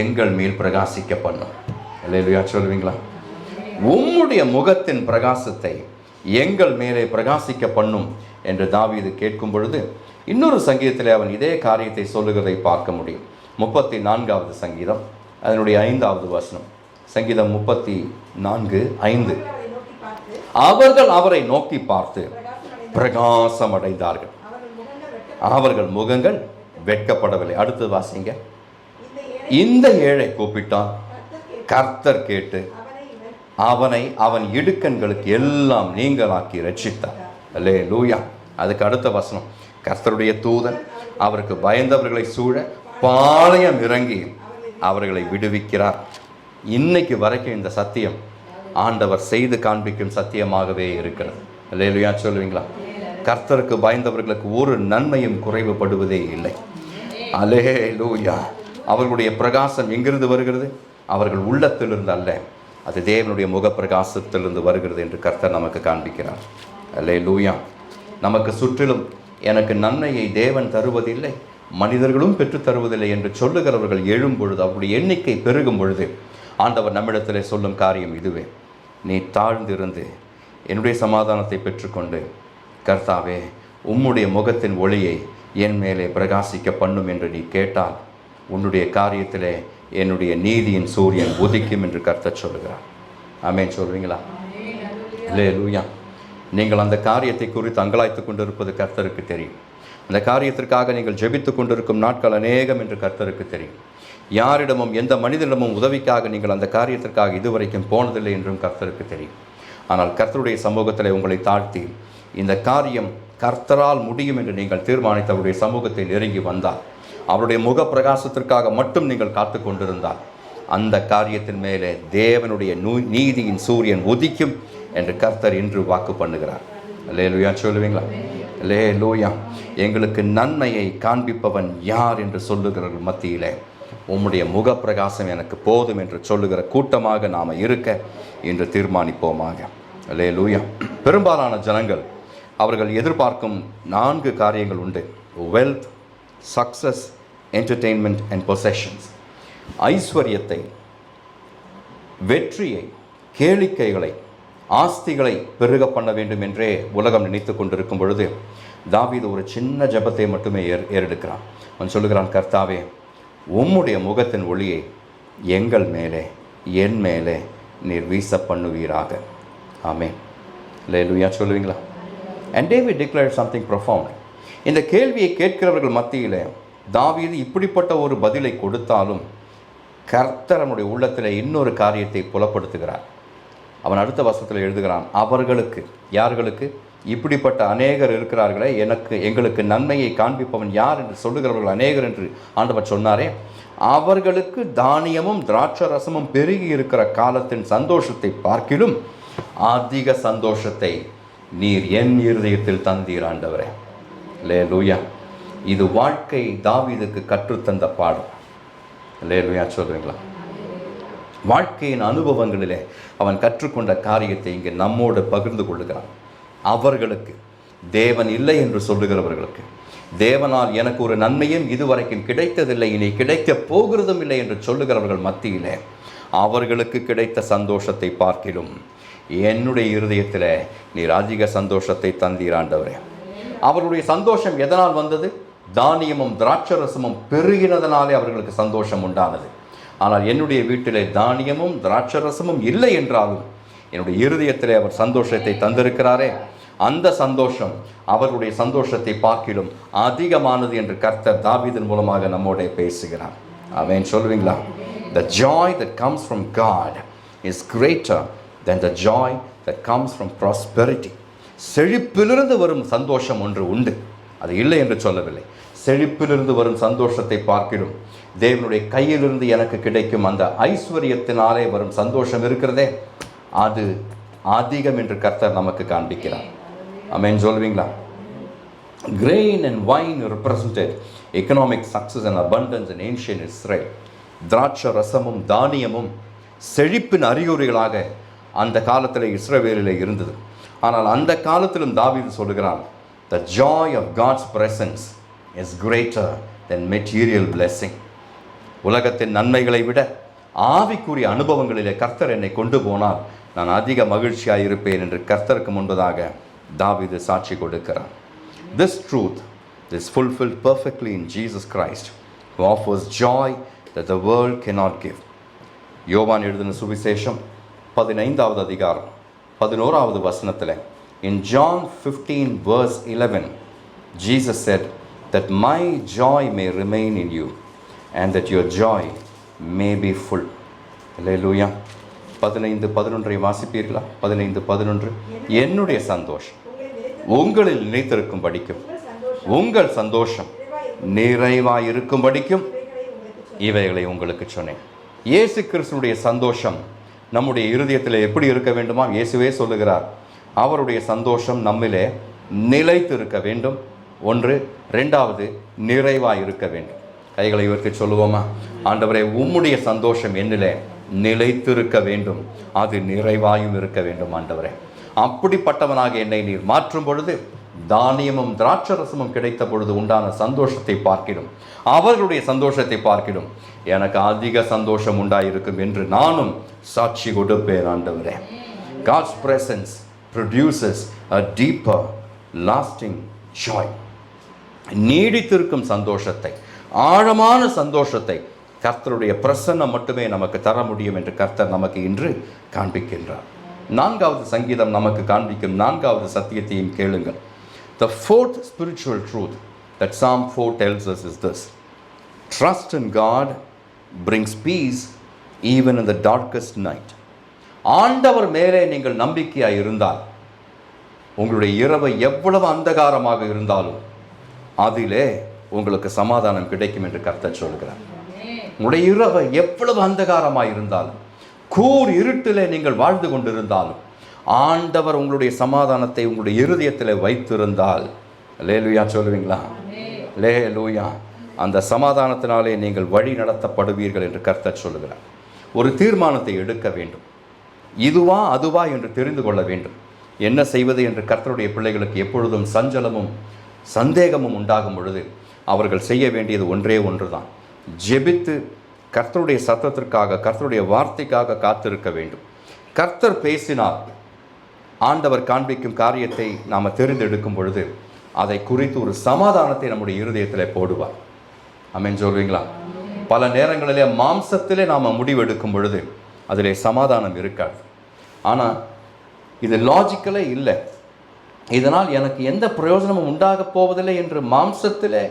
எங்கள் மேல் பிரகாசிக்க பண்ணும். அல்லேலூயா சொல்லுவீங்களா? உம்முடைய முகத்தின் பிரகாசத்தை எங்கள் மேலே பிரகாசிக்க பண்ணும் என்று தாவீது கேட்கும் பொழுது இன்னொரு சங்கீதத்திலே அவன் இதே காரியத்தை சொல்லுகிறதை பார்க்க முடியும். 34வது சங்கீதம் அதனுடைய 5வது வசனம். சங்கீதம் 34:5. அவர்கள் அவரை நோக்கி பார்த்து பிரகாசம் அடைந்தார்கள், அவர்கள் முகங்கள் வெட்கப்படவில்லை. அடுத்து வாசிங்க. இந்த ஏழை கூப்பிட்டான், கர்த்தர் கேட்டு அவனை அவன் இடுக்கண்களுக்கு எல்லாம் நீங்களாக்கி ரட்சித்தார். அல்லேலூயா. அதுக்கு அடுத்த வசனம், கர்த்தருடைய தூதன் அவருக்கு பயந்தவர்களை சூழ பாளையம் இறங்கி அவர்களை விடுவிக்கிறார். இன்னைக்கு வரைக்கும் இந்த சத்தியம் ஆண்டவர் செய்து காண்பிக்கும் சத்தியமாகவே இருக்கிறது. அல்லேலூயா சொல்லுவீங்களா? கர்த்தருக்கு பயந்தவர்களுக்கு ஒரு நன்மையும் குறைவுபடுவதே இல்லை. அல்லேலூயா. அவர்களுடைய பிரகாசம் எங்கிருந்து வருகிறது? அவர்கள் உள்ளத்திலிருந்து அல்ல, அது தேவனுடைய முகப்பிரகாசத்திலிருந்து வருகிறது என்று கர்த்தர் நமக்கு காண்பிக்கிறார். அல்லேலூயா. நமக்கு சுற்றிலும் எனக்கு நன்மையை தேவன் தருவதில்லை, மனிதர்களும் பெற்று தருவதில்லை என்று சொல்லுகிறவர்கள் எழும் பொழுது, அவருடைய எண்ணிக்கை பெருகும் பொழுது, ஆண்டவர் நம்மிடத்தில் சொல்லும் காரியம் இதுவே: நீ தாழ்ந்திருந்து என்னுடைய சமாதானத்தை பெற்றுக்கொண்டு, கர்த்தாவே உம்முடைய முகத்தின் ஒளியை என் மேலே பிரகாசிக்க பண்ணும் என்று நீ கேட்டால், உன்னுடைய காரியத்திலே என்னுடைய நீதியின் சூரியன் உதிக்கும் என்று கர்த்தர் சொல்லுகிறார். ஆமென் சொல்வீங்களா? அல்லேலூயா. நீங்கள் அந்த காரியத்தை குறித்து அங்கலாய்த்து கொண்டிருப்பது கர்த்தருக்கு தெரியும். அந்த காரியத்திற்காக நீங்கள் ஜெபித்து கொண்டிருக்கும் நாட்கள் அநேகம் என்று கர்த்தருக்கு தெரியும். யாரிடமும் எந்த மனிதனிடமும் உதவிக்காக நீங்கள் அந்த காரியத்திற்காக இதுவரைக்கும் போனதில்லை என்றும் கர்த்தருக்கு தெரியும். ஆனால் கர்த்தருடைய சமூகத்தில் உங்களை தாழ்த்தி இந்த காரியம் கர்த்தரால் முடியும் என்று நீங்கள் தீர்மானித்து அவருடைய சமூகத்தை நெருங்கி வந்தால், அவருடைய முக பிரகாசத்திற்காக மட்டும் நீங்கள் காத்து கொண்டிருந்தால், அந்த காரியத்தின் மேலே தேவனுடைய நீதியின் சூரியன் உதிக்கும் என்று கர்த்தர் இன்று வாக்கு பண்ணுகிறார். அல்லேலூயா சொல்லுவீங்களா? அல்லேலூயா. எங்களுக்கு நன்மையை காண்பிப்பவன் யார் என்று சொல்லுகிறவர்கள் மத்தியிலே உம்முடைய முக பிரகாசம் எனக்கு போதும் என்று சொல்லுகிற கூட்டமாக நாம் இருக்க இன்று தீர்மானிப்போமாக. அல்லேலூயா. பெரும்பாலான ஜனங்கள் அவர்கள் எதிர்பார்க்கும் 4 காரியங்கள் உண்டு: wealth, success, entertainment and possessions. ஐஸ்வர்யத்தை, வெற்றியை, கேளிக்கைகளை, ஆஸ்திகளை பெருக பண்ண வேண்டும் என்றே உலகம் நினைத்து கொண்டிருக்கும் பொழுது, தாவீது ஒரு சின்ன ஜெபத்தை மட்டுமே ஏறெடுக்கிறான். அவன் சொல்லுகிறான்: கர்த்தாவே உம்முடைய முகத்தின் ஒளியை எங்கள் மேலே, என் மேலே நீர் வீச பண்ணுவீராக. ஆமென். அல்லேலூயா சொல்லுவீங்களா? And David declared something profound. இந்த கேள்வியை கேட்கிறவர்கள் மத்தியில் தாவீது இப்படிப்பட்ட ஒரு பதிலை கொடுத்தாலும், கர்த்தர் நம்முடைய உள்ளத்தில் இன்னொரு காரியத்தை புலப்படுத்துகிறார். அவன் அடுத்த வசனத்தில் எழுதுகிறான்: அவர்களுக்கு, யார்களுக்கு? இப்படிப்பட்ட அநேகர் இருக்கிறார்களே, எங்களுக்கு நன்மையை காண்பிப்பவன் யார் என்று சொல்லுகிறவர்கள் அநேகர் என்று ஆண்டவர் சொன்னாரே, அவர்களுக்கு தானியமும் திராட்சரசமும் பெருகி இருக்கிற காலத்தின் சந்தோஷத்தை பார்க்கிலும் அதிக சந்தோஷத்தை நீர் என் இருதயத்தில் தந்தீர் ஆண்டவரே. அல்லேலூயா. இது வாழ்க்கை தாவீதுக்கு கற்றுத்தந்த பாடம். அல்லேலூயா சொல்றீங்களா? வாழ்க்கையின் அனுபவங்களிலே அவன் கற்றுக்கொண்ட காரியத்தை இங்கே நம்மோடு பகிர்ந்து கொள்ளுகிறான். அவர்களுக்கு, தேவன் இல்லை என்று சொல்லுகிறவர்களுக்கு, தேவனால் எனக்கு ஒரு நன்மையும் இதுவரைக்கும் கிடைத்ததில்லை, இனி கிடைக்கப் போகிறதும் இல்லை என்று சொல்லுகிறவர்கள் மத்தியிலே அவர்களுக்கு கிடைத்த சந்தோஷத்தை பார்க்கிலும் என்னுடைய இருதயத்தில் நீர் அதிக சந்தோஷத்தை தந்தீராண்டவரே. அவருடைய சந்தோஷம் எதனால் வந்தது? தானியமும் திராட்சரசமும் பெருகினதனாலே அவர்களுக்கு சந்தோஷம் உண்டானது. ஆனால் என்னுடைய வீட்டிலே தானியமும் திராட்சரசமும் இல்லை என்றாலும் என்னுடைய இருதயத்திலே அவர் சந்தோஷத்தை தந்திருக்கிறாரே, அந்த சந்தோஷம் அவருடைய சந்தோஷத்தை பார்க்கிலும் அதிகமானது என்று கர்த்தர் தாவீதின் மூலமாக நம்மோட பேசுகிறார். ஆமென் சொல்லுவீங்களா? The joy that comes from God is greater than the joy that comes from prosperity. செழிப்பிலிருந்து வரும் சந்தோஷம் ஒன்று உண்டு, அது இல்லை என்று சொல்லவில்லை. செழிப்பிலிருந்து வரும் சந்தோஷத்தை பார்க்கிலும் தேவனுடைய கையிலிருந்து எனக்கு கிடைக்கும் அந்த ஐஸ்வர்யத்தினாலே வரும் சந்தோஷம் இருக்கிறதே, அது அதிகம் என்று கர்த்தர் நமக்கு காண்பிக்கிறார். ஆமென் சொல்வீங்களா? Grain and wine represented economic success and abundance in ancient Israel. திராட்சை ரசமும் தானியமும் செழிப்பின் அறிகுறிகளாக அந்த காலத்தில் இஸ்ரவேலில் இருந்தது. ஆனால் அந்த காலத்திலும் தாவீது சொல்லுகிறான், the joy of God's presence is greater than material blessing. உலகத்தின் நன்மைகளை விட ஆவிக்குரிய அனுபவங்களிலே கர்த்தர் என்னை கொண்டு போனால் நான் அதிக மகிழ்ச்சியாக இருப்பேன் என்று கர்த்தருக்கு முன்பதாக தாவீது சாட்சி கொடுக்கிறார். This truth is fulfilled perfectly in Jesus Christ, who offers joy that the world cannot give. யோவான் எழுதின சுவிசேஷம் 15வது அதிகாரம் 11வது வசனத்தில், in John 15 verse 11, Jesus said that my joy may remain in you and that your joy may be full. Hallelujah. 15:11 வாசிப்பீர்களா? 15:11, என்னுடைய சந்தோஷம் உங்களில் நிலைத்திருக்கும் படிக்கும், உங்கள் சந்தோஷம் நிறைவாயிருக்கும் படிக்கும் இவைகளை உங்களுக்கு சொன்னேன். இயேசு கிறிஸ்துடைய சந்தோஷம் நம்முடைய இருதயத்தில் எப்படி இருக்க வேண்டுமா? இயேசுவே சொல்லுகிறார், அவருடைய சந்தோஷம் நம்மிலே நிலைத்து இருக்க வேண்டும். ஒன்று. ரெண்டாவது, நிறைவாய் இருக்க வேண்டும். கைகளை உயர்த்தி சொல்லுவோமா? ஆண்டவரே, உம்முடைய சந்தோஷம் என்னிலே நிலைத்திருக்க வேண்டும், அது நிறைவாயும் இருக்க வேண்டும். ஆண்டவரே, அப்படிப்பட்டவனாக என்னை நீர் மாற்றும் பொழுது தானியமும் திராட்சரசமும் கிடைத்த பொழுது உண்டான சந்தோஷத்தை பார்க்கிடும், அவர்களுடைய சந்தோஷத்தை பார்க்கிடும் எனக்கு அதிக சந்தோஷம் உண்டாயிருக்கும் என்று நானும் சாட்சி கொடுப்பேன். ஆண்டவரே, God's presence produces a deeper lasting joy. நீடித்திருக்கும் சந்தோஷத்தை, ஆழமான சந்தோஷத்தை கர்த்தருடைய பிரசன்னம் மட்டுமே நமக்கு தர முடியும் என்று கர்த்தர் நமக்கு இன்று காண்பிக்கின்றார். 4வது சங்கீதம் நமக்கு காண்பிக்கும் 4வது சத்தியத்தையும் கேளுங்கள். The fourth spiritual truth that Psalm 4 tells us is this: trust in God brings peace even in the darkest night. ஆண்டவர் மேலே நீங்கள் நம்பிக்கையாக இருந்தால் உங்களுடைய இரவு எவ்வளவு அந்தகாரமாக இருந்தாலும் அதிலே உங்களுக்கு சமாதானம் கிடைக்கும் என்று கர்த்தர் சொல்கிறார். உங்களுடைய இரவு எவ்வளவு அந்தகாரமாக இருந்தாலும், கூர் இருட்டிலே நீங்கள் வாழ்ந்து கொண்டிருந்தாலும், ஆண்டவர் உங்களுடைய சமாதானத்தை உங்களுடைய இருதயத்தில் வைத்திருந்தால், லேலுயா சொல்லுவீங்களா? லேலுயா, அந்த சமாதானத்தினாலே நீங்கள் வழி நடத்தப்படுவீர்கள் என்று கர்த்தர் சொல்லுகிறார். ஒரு தீர்மானத்தை எடுக்க வேண்டும். இதுவா அதுவா என்று தெரிந்து கொள்ள வேண்டும். என்ன செய்வது என்று கர்த்தருடைய பிள்ளைகளுக்கு எப்பொழுதும் சஞ்சலமும் சந்தேகமும் உண்டாகும் பொழுது அவர்கள் செய்ய வேண்டியது ஒன்றே ஒன்று தான்: ஜெபித்து கர்த்தருடைய சத்தத்திற்காக, கர்த்தருடைய வார்த்தைக்காக காத்திருக்க வேண்டும். கர்த்தர் பேசினால், ஆண்டவர் காண்பிக்கும் காரியத்தை நாம் தெரிந்தெடுக்கும் பொழுது அதை குறித்து ஒரு சமாதானத்தை நம்முடைய இருதயத்தில் போடுவார். ஆமென் சொல்வீங்களா? பல நேரங்களிலே மாம்சத்திலே நாம் முடிவெடுக்கும் பொழுது அதிலே சமாதானம் இருக்காது. ஆனால் இது லாஜிக்கலே இல்லை, இதனால் எனக்கு எந்த பிரயோஜனமும் உண்டாக போவதில்லை என்று மாம்சத்திலே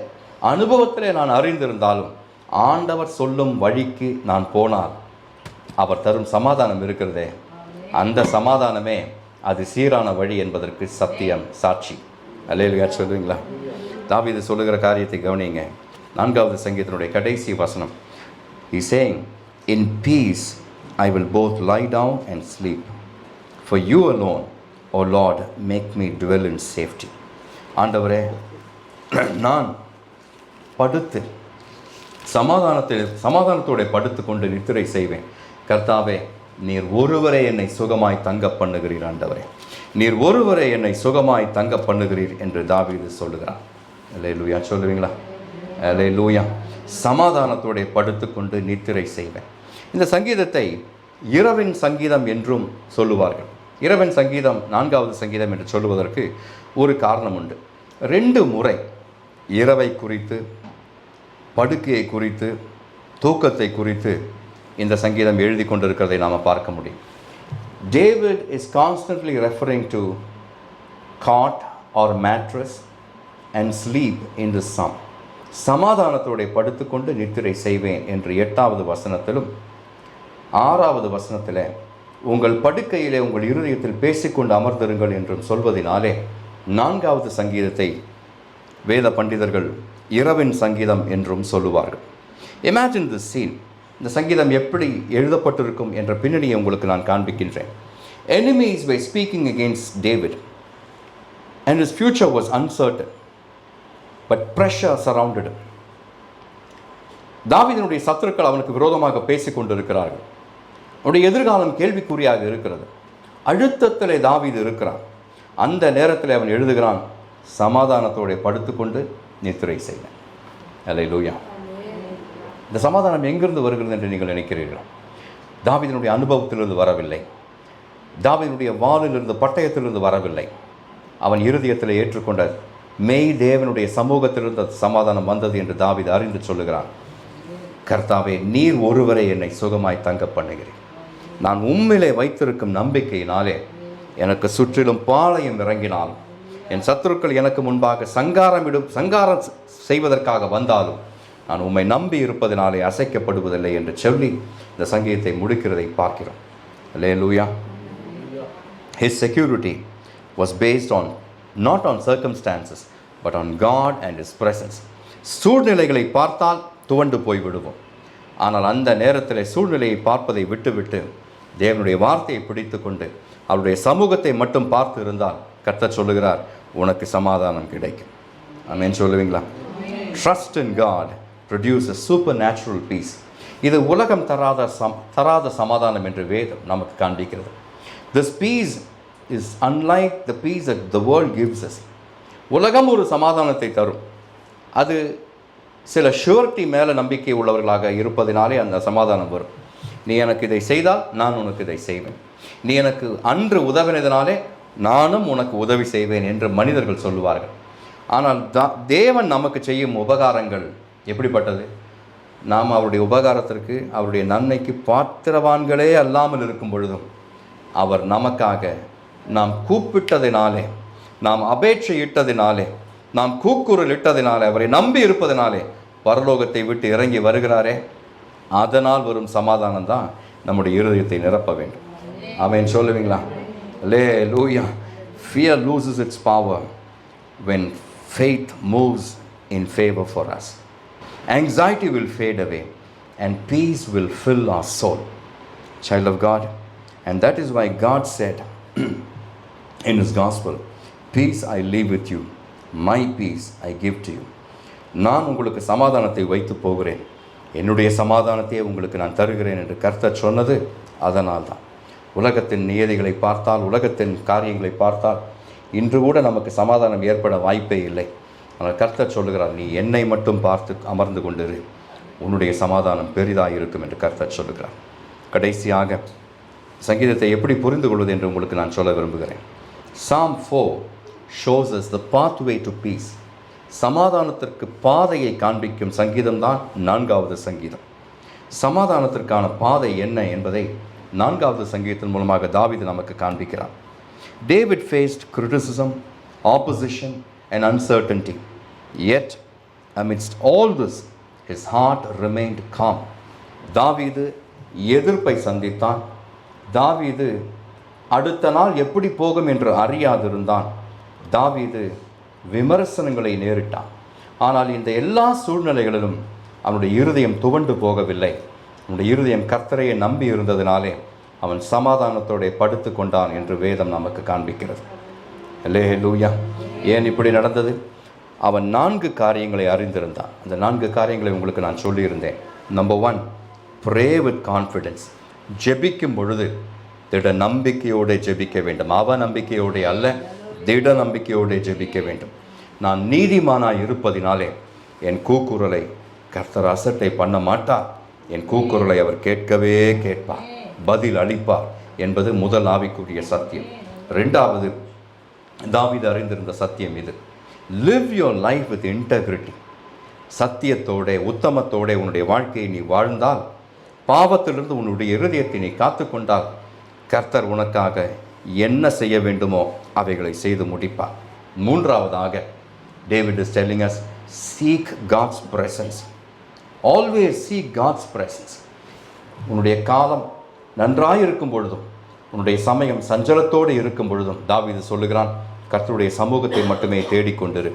அனுபவத்திலே நான் அறிந்திருந்தாலும் ஆண்டவர் சொல்லும் வழிக்கு நான் போனால் அவர் தரும் சமாதானம் இருக்கிறதே, அந்த சமாதானமே அது சீரான வழி என்பதற்கு சத்தியம், சாட்சி. அல்லேலூயா சொல்லுவீங்களா? தாவீது சொல்லுகிற காரியத்தை கவனிங்க. 4வது சங்கீதத்தினுடைய கடைசி வசனம். He is saying, in peace I will both lie down and sleep, for you alone, O Lord, make me dwell in safety. ஆண்டவரே, நான் படுத்து சமாதானத்தோடு படுத்து கொண்டு நித்திரை செய்வேன். கர்த்தாவே, நீர் ஒருவரே என்னை சுகமாய் தங்க பண்ணுகிறீர். ஆண்டவரே, நீர் ஒருவரே என்னை சுகமாய் தங்க பண்ணுகிறீர் என்று தாவீது சொல்லுகிறார். அல்லேலூயா சொல்லுவீங்களா? அல்லேலூயா. சமாதானத்தோடு படுத்து கொண்டு நித்திரை செய்வேன். இந்த சங்கீதத்தை இரவின் சங்கீதம் என்றும் சொல்லுவார்கள். இரவின் சங்கீதம் 4வது சங்கீதம் என்று சொல்லுவதற்கு ஒரு காரணம் உண்டு. 2 முறை இரவை குறித்து, படுக்கையை குறித்து, தூக்கத்தை குறித்து இந்த சங்கீதம் எழுதி கொண்டிருக்கிறதை நாம் பார்க்க முடியும். David is constantly referring to cot or mattress and sleep in the psalm. சமாதானத்தோடு படுத்துக்கொண்டு நித்திரை செய்வேன் என்று 8வது வசனத்திலும் 6வது வசனத்தில் உங்கள் படுக்கையிலே உங்கள் இருதயத்தில் பேசிக்கொண்டு அமர்ந்திருங்கள் என்றும் சொல்வதினாலே 4வது சங்கீதத்தை வேத பண்டிதர்கள் இரவின் சங்கீதம் என்றும் சொல்லுவார்கள். Imagine this scene. இந்த சங்கீதம் எப்படி எழுதப்பட்டிருக்கும் என்ற பின்னணியை உங்களுக்கு நான் காண்பிக்கின்றேன். Enemies were speaking against David and his future was uncertain, but pressure surrounded him. தாவீதினுடைய சத்துருக்கள் அவனுக்கு விரோதமாக பேசிக் கொண்டிருக்கிறார்கள். அவனுடைய எதிர்காலம் கேள்விக்குறியாக இருக்கிறது. அழுத்தத்திலே தாவீது இருக்கிறான். அந்த நேரத்தில் அவன் எழுதுகிறான், சமாதானத்தோடு படுத்துக்கொண்டு நித்திரை செய்வேன். அல்லேலூயா. இந்த சமாதானம் எங்கிருந்து வருகிறது என்று நீங்கள் நினைக்கிறீர்கள்? தாவீதினுடைய அனுபவத்திலிருந்து வரவில்லை, தாவீதினுடைய வாளிலிருந்து பட்டயத்திலிருந்து வரவில்லை. அவன் இருதயத்தில் ஏற்றுக்கொண்ட மெய் தேவனுடைய சமூகத்திலிருந்து சமாதானம் வந்தது என்று தாவீது அறிந்து சொல்லுகிறான். கர்த்தாவே, நீர் ஒருவரை என்னை சுகமாய் தங்க பண்ணுகிறேன். நான் உம்மிலே வைத்திருக்கும் நம்பிக்கையினாலே எனக்கு சுற்றிலும் பாளையம் இறங்கினாலும், என் சத்துருக்கள் எனக்கு முன்பாக சங்காரம் செய்வதற்காக வந்தாலும் நான் உம்மை நம்பி இருப்பதினாலே அசைக்கப்படுவதில்லை என்று சொல்லி இந்த சங்கீதத்தை முடிக்கிறதை பார்க்கிறோம். அல்லேலூயா. His security was based on not on circumstances but on God and His presence. சூழ்நிலைகளை பார்த்தால் துவண்டு போய் விடுவோம். ஆனால் அந்த நேரத்தில் சூழ்நிலையை பார்ப்பதை விட்டுவிட்டு தேவனுடைய வார்த்தையை பிடித்து கொண்டு அவருடைய சமூகத்தை மட்டும் பார்த்து இருந்தால் கர்த்தர் சொல்லுகிறார், உனக்கு சமாதானம் கிடைக்கும். ஆமென் சொல்லுவீங்களா? Trust in God produces supernatural peace. இது உலகம் தராத சமாதானம் என்று வேதம் நமக்கு காண்பிக்கிறது. This peace is unlike the peace that the world gives us. உலகம் ஒரு சமாதானத்தை தரும். அது சில ஷூரிட்டி மேலே நம்பிக்கை உள்ளவர்களாக இருப்பதினாலே அந்த சமாதானம் வரும். நீ எனக்கு இதை செய்தால் நான் உனக்கு இதை செய்வேன், நீ எனக்கு அன்று உதவினதினாலே நானும் உனக்கு உதவி செய்வேன் என்று மனிதர்கள் சொல்லுவார்கள். ஆனால் தேவன் நமக்கு செய்யும் உபகாரங்கள் எப்படிப்பட்டது? நாம் அவருடைய உபகாரத்திற்கு, அவருடைய நன்மைக்கு பாத்திரவான்களே அல்லாமல் இருக்கும் பொழுதும் அவர் நமக்காக நாம் கூப்பிட்டதினாலே, நாம் அபேட்சை இட்டதினாலே, நாம் கூக்குரல் இட்டதினாலே, அவரை நம்பி இருப்பதினாலே பரலோகத்தை விட்டு இறங்கி வருகிறாரே, அதனால் வரும் சமாதானம் தான் நம்முடைய இருதயத்தை நிரப்ப வேண்டும். ஆமென் சொல்லுவீங்களா? Hallelujah. Fear loses its power when faith moves in favor for us. Anxiety will fade away and peace will fill our soul. Child of God, and that is why God said in His gospel, peace I leave with you, my peace I give to you. நான் உங்களுக்கு சமாதானத்தை வைத்து போகிறேன், என்னுடைய சமாதானத்தையே உங்களுக்கு நான் தருகிறேன் என்று கர்த்தர் சொன்னது அதனால் தான். உலகத்தின் நியதிகளை பார்த்தால், உலகத்தின் காரியங்களை பார்த்தால் இன்று கூட நமக்கு சமாதானம் ஏற்பட வாய்ப்பே இல்லை. ஆனால் கர்த்தர் சொல்லுகிறார், நீ என்னை மட்டும் பார்த்து அமர்ந்து கொண்டிரு, உன்னுடைய சமாதானம் பெரிதாக இருக்கும் என்று கர்த்தர் சொல்லுகிறார். கடைசியாக சங்கீதத்தை எப்படி புரிந்து கொள்வது என்று உங்களுக்கு நான் சொல்ல விரும்புகிறேன். Psalm 4 shows us the pathway to peace. சமாதானத்திற்கு பாதையை காண்பிக்கும் சங்கீதம்தான் 4வது சங்கீதம். சமாதானத்திற்கான பாதை என்ன என்பதை 4வது சங்கீதத்தின் மூலமாக தாவீது நமக்கு காண்பிக்கிறார். David faced criticism, opposition and uncertainty. Yet, amidst all this, his heart remained calm. தாவீது எதிர்ப்பை சந்தித்தான். தாவீது அடுத்த நாள் எப்படி போகும் என்று அறியாதிருந்தான். தாவீது விமர்சனங்களை நேரிட்டான். ஆனால் இந்த எல்லா சூழ்நிலைகளிலும் அவனுடைய இருதயம் துவண்டு போகவில்லை. அவனுடைய இருதயம் கர்த்தரையை நம்பி இருந்ததினாலே அவன் சமாதானத்தோடு படுத்து கொண்டான் என்று வேதம் நமக்கு காண்பிக்கிறது. அல்லேலூயா. ஏன் இப்படி நடந்தது? அவன் 4 காரியங்களை அறிந்திருந்தான். அந்த 4 காரியங்களை உங்களுக்கு நான் சொல்லியிருந்தேன். Number 1, pray with confidence. ஜெபிக்கும் பொழுது திட நம்பிக்கையோடு ஜெபிக்க வேண்டும். அவ நம்பிக்கையோடு அல்ல, திட நம்பிக்கையோடு ஜெபிக்க வேண்டும். நான் நீதிமானாய் இருப்பதினாலே என் கூக்குரலை கர்த்தர் அசட்டை பண்ண மாட்டார். என் கூக்குரலை அவர் கேட்கவே கேட்பார், பதில் அளிப்பார் என்பது முதல் ஆவிக்குரிய சத்தியம். 2வது தாவீது அறிந்திருந்த சத்தியம் இது. Live your life with integrity. சத்தியத்தோட உத்தமத்தோட உன்னுடைய வாழ்க்கையை நீ வாழ்ந்தால், பாவத்திலிருந்து உன்னுடைய இருதயத்தை நீ காத்து கொண்டால், கர்த்தர் உனக்காக என்ன செய்ய வேண்டுமோ அவைகளை செய்து முடிப்பார். 3வதாக David is telling us, seek God's presence. Always seek God's presence. உன்னுடைய காலம் நன்றாய் இருக்கும் பொழுதும், உன்னுடைய சமயம் சஞ்சலத்தோடு இருக்கும் பொழுதும் தாவீது சொல்லுகிறான், கர்த்தருடைய சமூகத்தை மட்டுமே தேடிக்கொண்டிரு.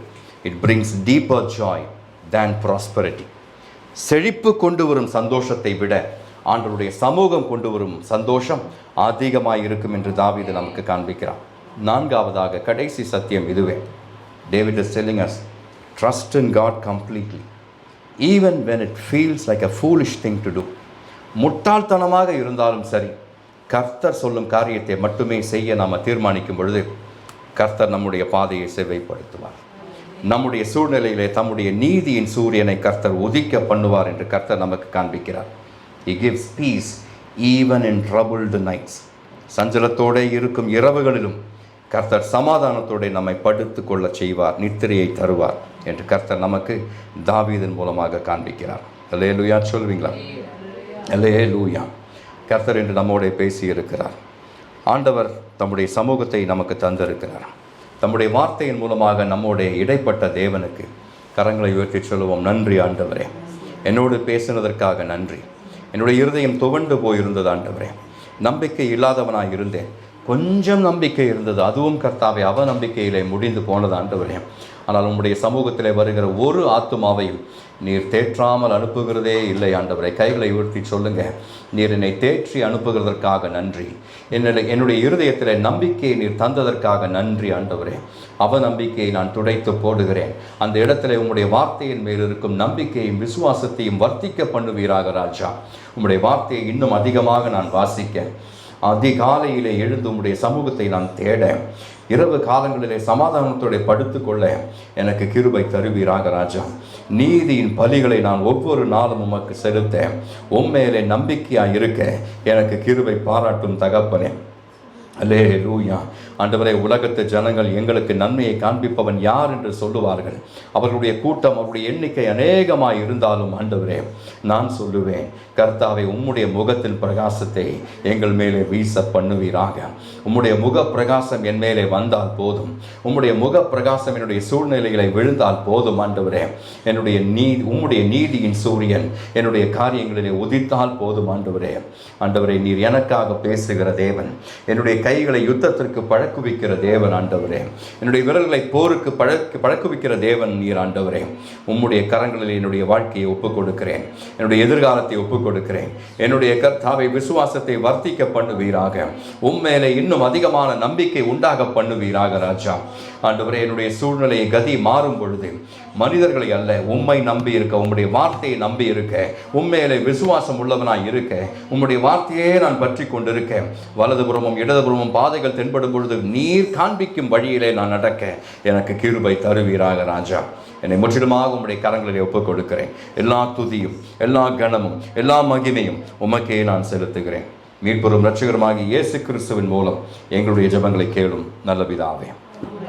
It brings deeper joy than prosperity. செழிப்பு கொண்டு வரும் சந்தோஷத்தை விட ஆண்டவருடைய சமூகம் கொண்டு வரும் சந்தோஷம் அதிகமாக இருக்கும் என்று தாவீது நமக்கு காண்பிக்கிறான். 4வதாக கடைசி சத்தியம் இதுவே. David is telling us, trust in God completely, even when it feels like a foolish thing to do. முட்டாள்தனமாக இருந்தாலும் சரி, கர்த்தர் சொல்லும் காரியத்தை மட்டுமே செய்ய நாம் தீர்மானிக்கும் பொழுது கர்த்தர் நம்முடைய பாதையை செவ்வைப்படுத்துவார். நம்முடைய சூழ்நிலையிலே தம்முடைய நீதியின் சூரியனை கர்த்தர் உதிக்க பண்ணுவார் என்று கர்த்தர் நமக்கு காண்பிக்கிறார். He gives peace even in troubled nights. சஞ்சலத்தோடு இருக்கும் இரவுகளிலும் கர்த்தர் சமாதானத்தோடு நம்மை படுத்து கொள்ள செய்வார், நித்திரையை தருவார் என்று கர்த்தர் நமக்கு தாவீதின் மூலமாக காண்பிக்கிறார். அல்லேலூயா சொல்வீங்களா? அல்லேலூயா. கர்த்தர் என்று நம்மோட பேசி இருக்கிறார். ஆண்டவர் தம்முடைய சமூகத்தை நமக்கு தந்திருக்கிறார். தம்முடைய வார்த்தையின் மூலமாக நம்முடைய இடைப்பட்ட தேவனுக்கு கரங்களை உயர்த்தி சொல்லுவோம், நன்றி ஆண்டவரே, என்னோடு பேசினதற்காக நன்றி. என்னுடைய இருதயம் துவண்டு போயிருந்தது ஆண்டவரே. நம்பிக்கை இல்லாதவனாக இருந்தேன். கொஞ்சம் நம்பிக்கை இருந்தது, அதுவும் கர்த்தாவே அவநம்பிக்கையிலே முடிந்து போனது ஆண்டவரே. ஆனால் உம்முடைய சமூகத்திலே வருகிற ஒரு ஆத்துமாவையும் நீர் தேற்றாமல் அனுப்புகிறதே இல்லை ஆண்டவரை. கைகளை உயர்த்தி சொல்லுங்க, நீர் என்னை தேற்றி அனுப்புகிறதற்காக நன்றி. என்னுடைய இருதயத்தில் நம்பிக்கையை நீர் தந்ததற்காக நன்றி ஆண்டவரே. அவநம்பிக்கையை நான் துடைத்து போடுகிறேன். அந்த இடத்துல உம்முடைய வார்த்தையின் மேல் இருக்கும் நம்பிக்கையும் விசுவாசத்தையும் வர்த்திக்க பண்ணுவீராக ராஜா. உம்முடைய வார்த்தையை இன்னும் அதிகமாக நான் வாசிக்க, அதிகாலையிலே எழுந்து உம்முடைய சமூகத்தை நான் தேட, இரவு காலங்களிலே சமாதானத்தோடு படுத்துக்கொள்ள எனக்கு கிருபை தருவீராக ராஜா. நீதியின் பலிகளை நான் ஒவ்வொரு நாளும் உமக்கு செலுத்த, உம்மேலே நம்பிக்கையாக இருக்க எனக்கு கிருபை பாராட்டும் தகப்பனே. அல்லேலூயா. ஆண்டவரே, உலகத்து ஜனங்கள் எங்களுக்கு நன்மையை காண்பிப்பவன் யார் என்று சொல்லுவார்கள். அவர்களுடைய கூட்டம், அவருடைய எண்ணிக்கை அநேகமாய் இருந்தாலும் ஆண்டவரே, நான் சொல்லுவேன், கர்த்தாவே, உம்முடைய முகத்தின் பிரகாசத்தை எங்கள் மேலே வீச பண்ணுவீராக. உம்முடைய முக பிரகாசம் என் மேலே வந்தால் போதும். உம்முடைய முக பிரகாசம் என்னுடைய சூழ்நிலைகளை விழுந்தால் போதும் ஆண்டவரே. உம்முடைய நீதியின் சூரியன் என்னுடைய காரியங்களிலே உதித்தால் போதும் ஆண்டவரே. ஆண்டவரே, நீர் எனக்காக பேசுகிற தேவன், என்னுடைய கைகளை யுத்தத்திற்கு பழக்குவிக்கிற தேவன் ஆண்டவரே. என்னுடைய விரல்களை போருக்கு பழக்குவிக்கிற தேவன் நீர் ஆண்டவரே. உம்முடைய கரங்களில் என்னுடைய வாழ்க்கையை ஒப்புக் கொடுக்கிறேன். என்னுடைய எதிர்காலத்தை ஒப்புக் கொடுக்கிறேன். என்னுடைய கர்த்தாவை விசுவாசத்தை வர்த்திக்க பண்ணுவீராக. உம்மேலே இன்னும் அதிகமான நம்பிக்கை உண்டாக பண்ணுவீராக ராஜா. ஆண்டவரே, என்னுடைய சூழ்நிலையை கதி மாறும் பொழுது மனிதர்களை அல்ல, உம்மை நம்பி இருக்க, உம்முடைய வார்த்தையை நம்பி இருக்க, உண்மையிலே விசுவாசம் உள்ளவனாய் இருக்க, உம்முடைய வார்த்தையே நான் பற்றி கொண்டிருக்க, வலதுபுறமும் இடதுபுறமும் பாதைகள் தென்படும் பொழுது நீர் காண்பிக்கும் வழியிலே நான் நடக்க எனக்கு கிருபை தருவீராக ராஜா. என்னை முற்றிலுமாக உம்முடைய கரங்களிலே ஒப்புக் கொடுக்கிறேன். எல்லா துதியும், எல்லா கனமும், எல்லா மகிமையும் உமக்கே நான் செலுத்துகிறேன். மீட்பெரும் இரட்சகருமாகிய இயேசு கிறிஸ்துவின் மூலம் எங்களுடைய ஜெபங்களை கேளும் நல்ல பிதாவே.